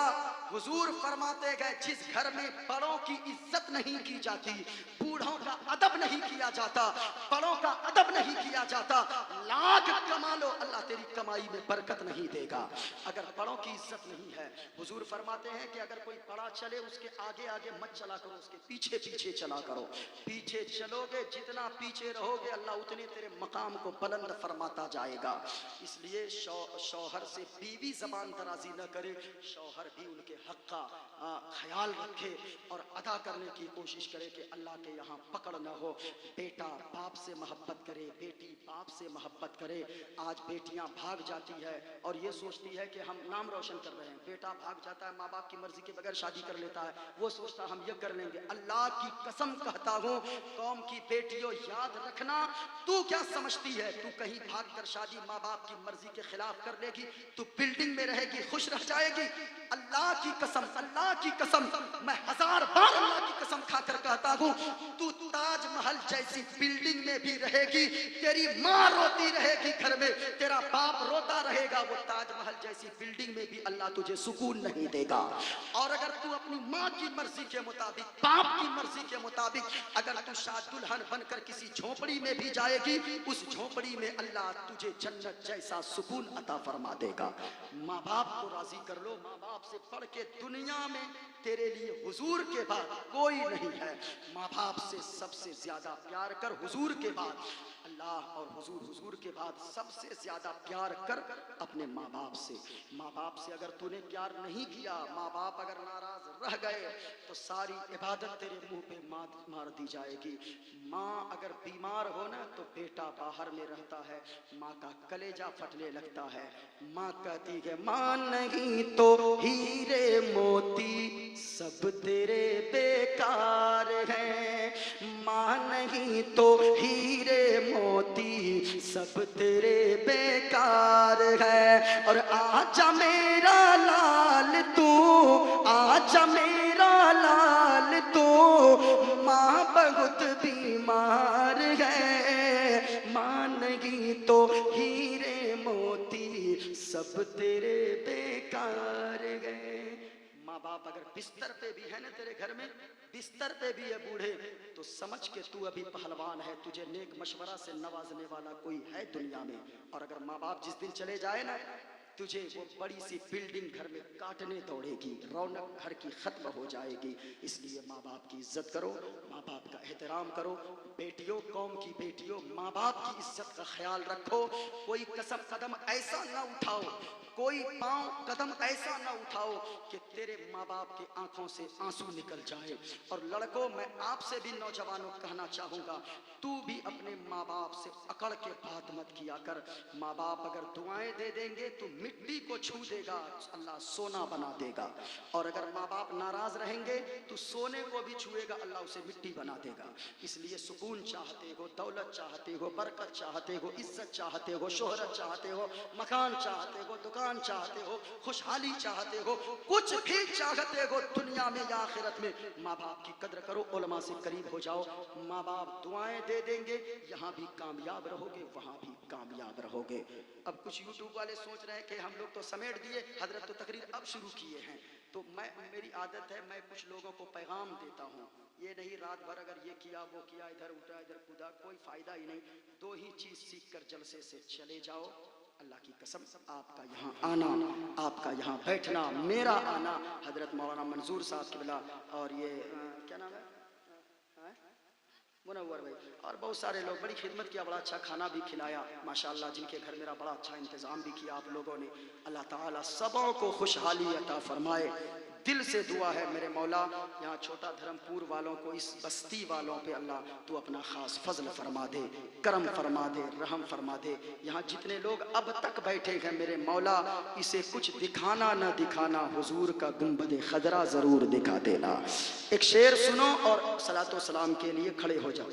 हुजूर फरमाते गए जिस घर में बड़ों की इज्जत नहीं की जाती, बूढ़ों का अदब नहीं किया जाता, बड़ों का अदब नहीं किया जाता, लाख कमा लो अल्लाह तेरी कमाई में बरकत नहीं देगा अगर बड़ों की इज्जत नहीं है। हुजूर फरमाते हैं कि अगर कोई बड़ा चले उसके आगे आगे मत चला करो, उसके पीछे पीछे चला करो। पीछे चलोगे, जितना पीछे रहोगे अल्लाह उतने तेरे मकाम को बुलंद फरमाता जाएगा। इसलिए शौहर से बीवी ज़बान दराजी न करे, शौहर भी उनके हक का ख्याल रखे और अदा करने की कोशिश करे कि अल्लाह के यहाँ पकड़ न हो। बेटा बाप से मोहब्बत करे, बेटी बाप से मोहब्बत करे। आज बेटियां भाग जाती है और ये सोचती है कि हम नाम रोशन कर रहे हैं। बेटा भाग जाता है, माँ बाप की मर्जी के बगैर शादी कर लेता है, वो सोचता है हम ये कर लेंगे। अल्लाह की कसम कहता हूँ, कौम की बेटियों याद रखना, तू क्या समझती है तू कहीं भाग कर शादी माँ बाप की मर्जी के खिलाफ कर लेगी, तू बिल्डिंग में रहेगी, खुश रह जाएगी? अल्लाह की कसम, अल्लाह की कसम, मैं 1000 बार अल्लाह की कसम खाकर कहता हूँ, तू ताजमहल जैसी बिल्डिंग में भी रहेगी, तेरी माँ रोती रहेगी घर में, तेरा बाप रोता रहेगा, वो ताजमहल जैसी बिल्डिंग में भी अल्लाह तुझे सुकून नहीं देगा। और अगर तू अपनी माँ की मर्जी के मुताबिक, बाप की मर्जी के मुताबिक अगर तू शाद दुल्हन बनकर किसी झोपड़ी में भी जाएगी, उस झोपड़ी में अल्लाह तुझे जन्नत जैसा सुकून अता फरमा देगा। माँ बाप को राजी कर लो। माँ बाप से बढ़ के दुनिया में तेरे लिए हुजूर के बाद कोई नहीं है। माँ बाप से सबसे ज्यादा प्यार कर, हुजूर के बाद अल्लाह और हुजूर, हुजूर के बाद सबसे ज्यादा प्यार कर अपने माँ बाप से। माँ बाप से अगर तूने प्यार नहीं किया, माँ बाप अगर नाराज रह गए, तो सारी इबादत तेरे मुंह पे मार दी जाएगी। माँ अगर बीमार हो ना, तो बेटा बाहर में रहता है, माँ का कलेजा फटने लगता है। माँ कहती है माँ नहीं तो हीरे मोती सब तेरे बेकार हैं, माँ नहीं तो हीरे मोती सब तेरे बेकार है। और आजा मेरा लाल तू, आजा मेरा लाल तू, माँ बहुत बीमार है, माँ नहीं तो हीरे मोती सब तेरे बेकार गए। माँ बाप अगर बिस्तर पे भी है ना तेरे घर में, बिस्तर पे भी है बूढ़े, तो समझ के तू अभी पहलवान है, तुझे नेक मशवरा से नवाजने वाला कोई है दुनिया में। और अगर माँ बाप जिस दिन चले जाए ना, तुझे वो बड़ी सी बिल्डिंग घर में काटने दौड़ेगी, रौनक घर की खत्म हो जाएगी। इसलिए माँ बाप की इज्जत करो, माँ बाप का एहतराम करो। बेटियों, कौम की बेटियों, माँ बाप की इज्जत का ख्याल रखो। कोई कदम ऐसा ना उठाओ, कोई पांव कदम ऐसा ना उठाओ कि तेरे माँ बाप की आंखों से आंसू निकल जाए। और लड़कों, मैं आपसे भी नौजवानों कहना चाहूंगा, तू भी अपने माँ बाप से अकड़ के बात मत किया कर। माँ बाप अगर दुआएं दे देंगे तो मिट्टी को छू देगा, अल्लाह सोना बना देगा। और अगर माँ बाप नाराज रहेंगे तो सोने को भी छुएगा, अल्लाह उसे मिट्टी बना देगा। इसलिए सुकून चाहते हो, दौलत चाहते हो, बरकत चाहते हो, इज्जत चाहते हो, शोहरत चाहते हो, मकान चाहते हो, दुकान चाहते हो, खुशहाली चाहते हो, कुछ भी चाहते हो दुनिया में या आखिरत में, माँ बाप की कद्र करो, उलमा से करीब हो जाओ। माँ बाप दुआएं दे देंगे, यहाँ भी कामयाब रहोगे, वहाँ भी कामयाब रहोगे। अब कुछ यूट्यूब वाले सोच रहे हैं कि हम लोग तो समेट दिए, हजरत तो तकरीर अब शुरू किए हैं। तो मेरी आदत है, मैं कुछ लोगों को पैगाम देता हूँ। ये नहीं रात भर अगर ये किया वो किया, इधर उठा इधर कूदा, कोई फायदा ही नहीं। दो ही चीज सीख कर जलसे से चले जाओ। अल्लाह की कसम, आपका यहाँ आना, आपका यहाँ बैठना, मेरा आना, हजरत मौलाना मंजूर साहब किबला और ये क्या नाम है, मुनव्वर भाई और बहुत सारे लोग, बड़ी खिदमत किया, बड़ा अच्छा खाना भी खिलाया माशाअल्लाह, जिनके घर मेरा बड़ा अच्छा इंतज़ाम भी किया आप लोगों ने। अल्लाह ताला सबों को खुशहाली अता फरमाए। दिल से दुआ है मेरे मौला, यहाँ छोटा धर्मपुर वालों को, इस बस्ती वालों पे अल्लाह तू अपना खास फजल फरमा दे, करम फरमा दे, रहम फरमा दे। यहाँ जितने लोग अब तक बैठे हैं मेरे मौला, इसे कुछ दिखाना न दिखाना, हुजूर का गुंबद खजरा जरूर दिखा देना। एक शेर सुनो और सलातो सलाम के लिए खड़े हो जाओ।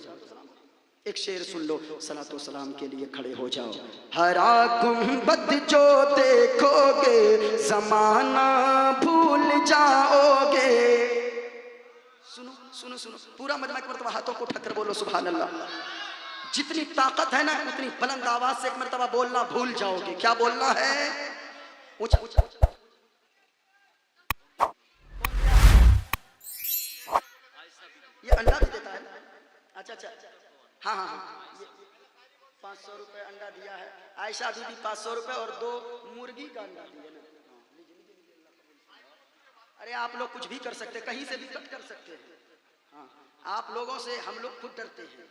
एक शेर सुन लो, सलातो सलाम के लिए खड़े हो जाओ। हरा गुंबद जो देखोगे जमाना भूल जाओगे। सुनो सुनो सुनो, पूरा मजमा एक मरतबा हाथों को उठाकर बोलो सुभान अल्लाह। जितनी ताकत है ना, उतनी बुलंद आवाज से एक मरतबा बोलना भूल जाओगे। क्या बोलना है? ऊंचा ऊंचा। ये अंडा भी देता है? अच्छा अच्छा, हाँ हाँ हाँ, ये 500 रुपए अंडा दिया है। आयशा बीबी 500 रुपए और 2 मुर्गी का अंडा दिया ना। अरे आप लोग कुछ भी कर सकते, कहीं से भी कट कर सकते हैं। हाँ, आप लोगों से हम लोग खुद डरते हैं।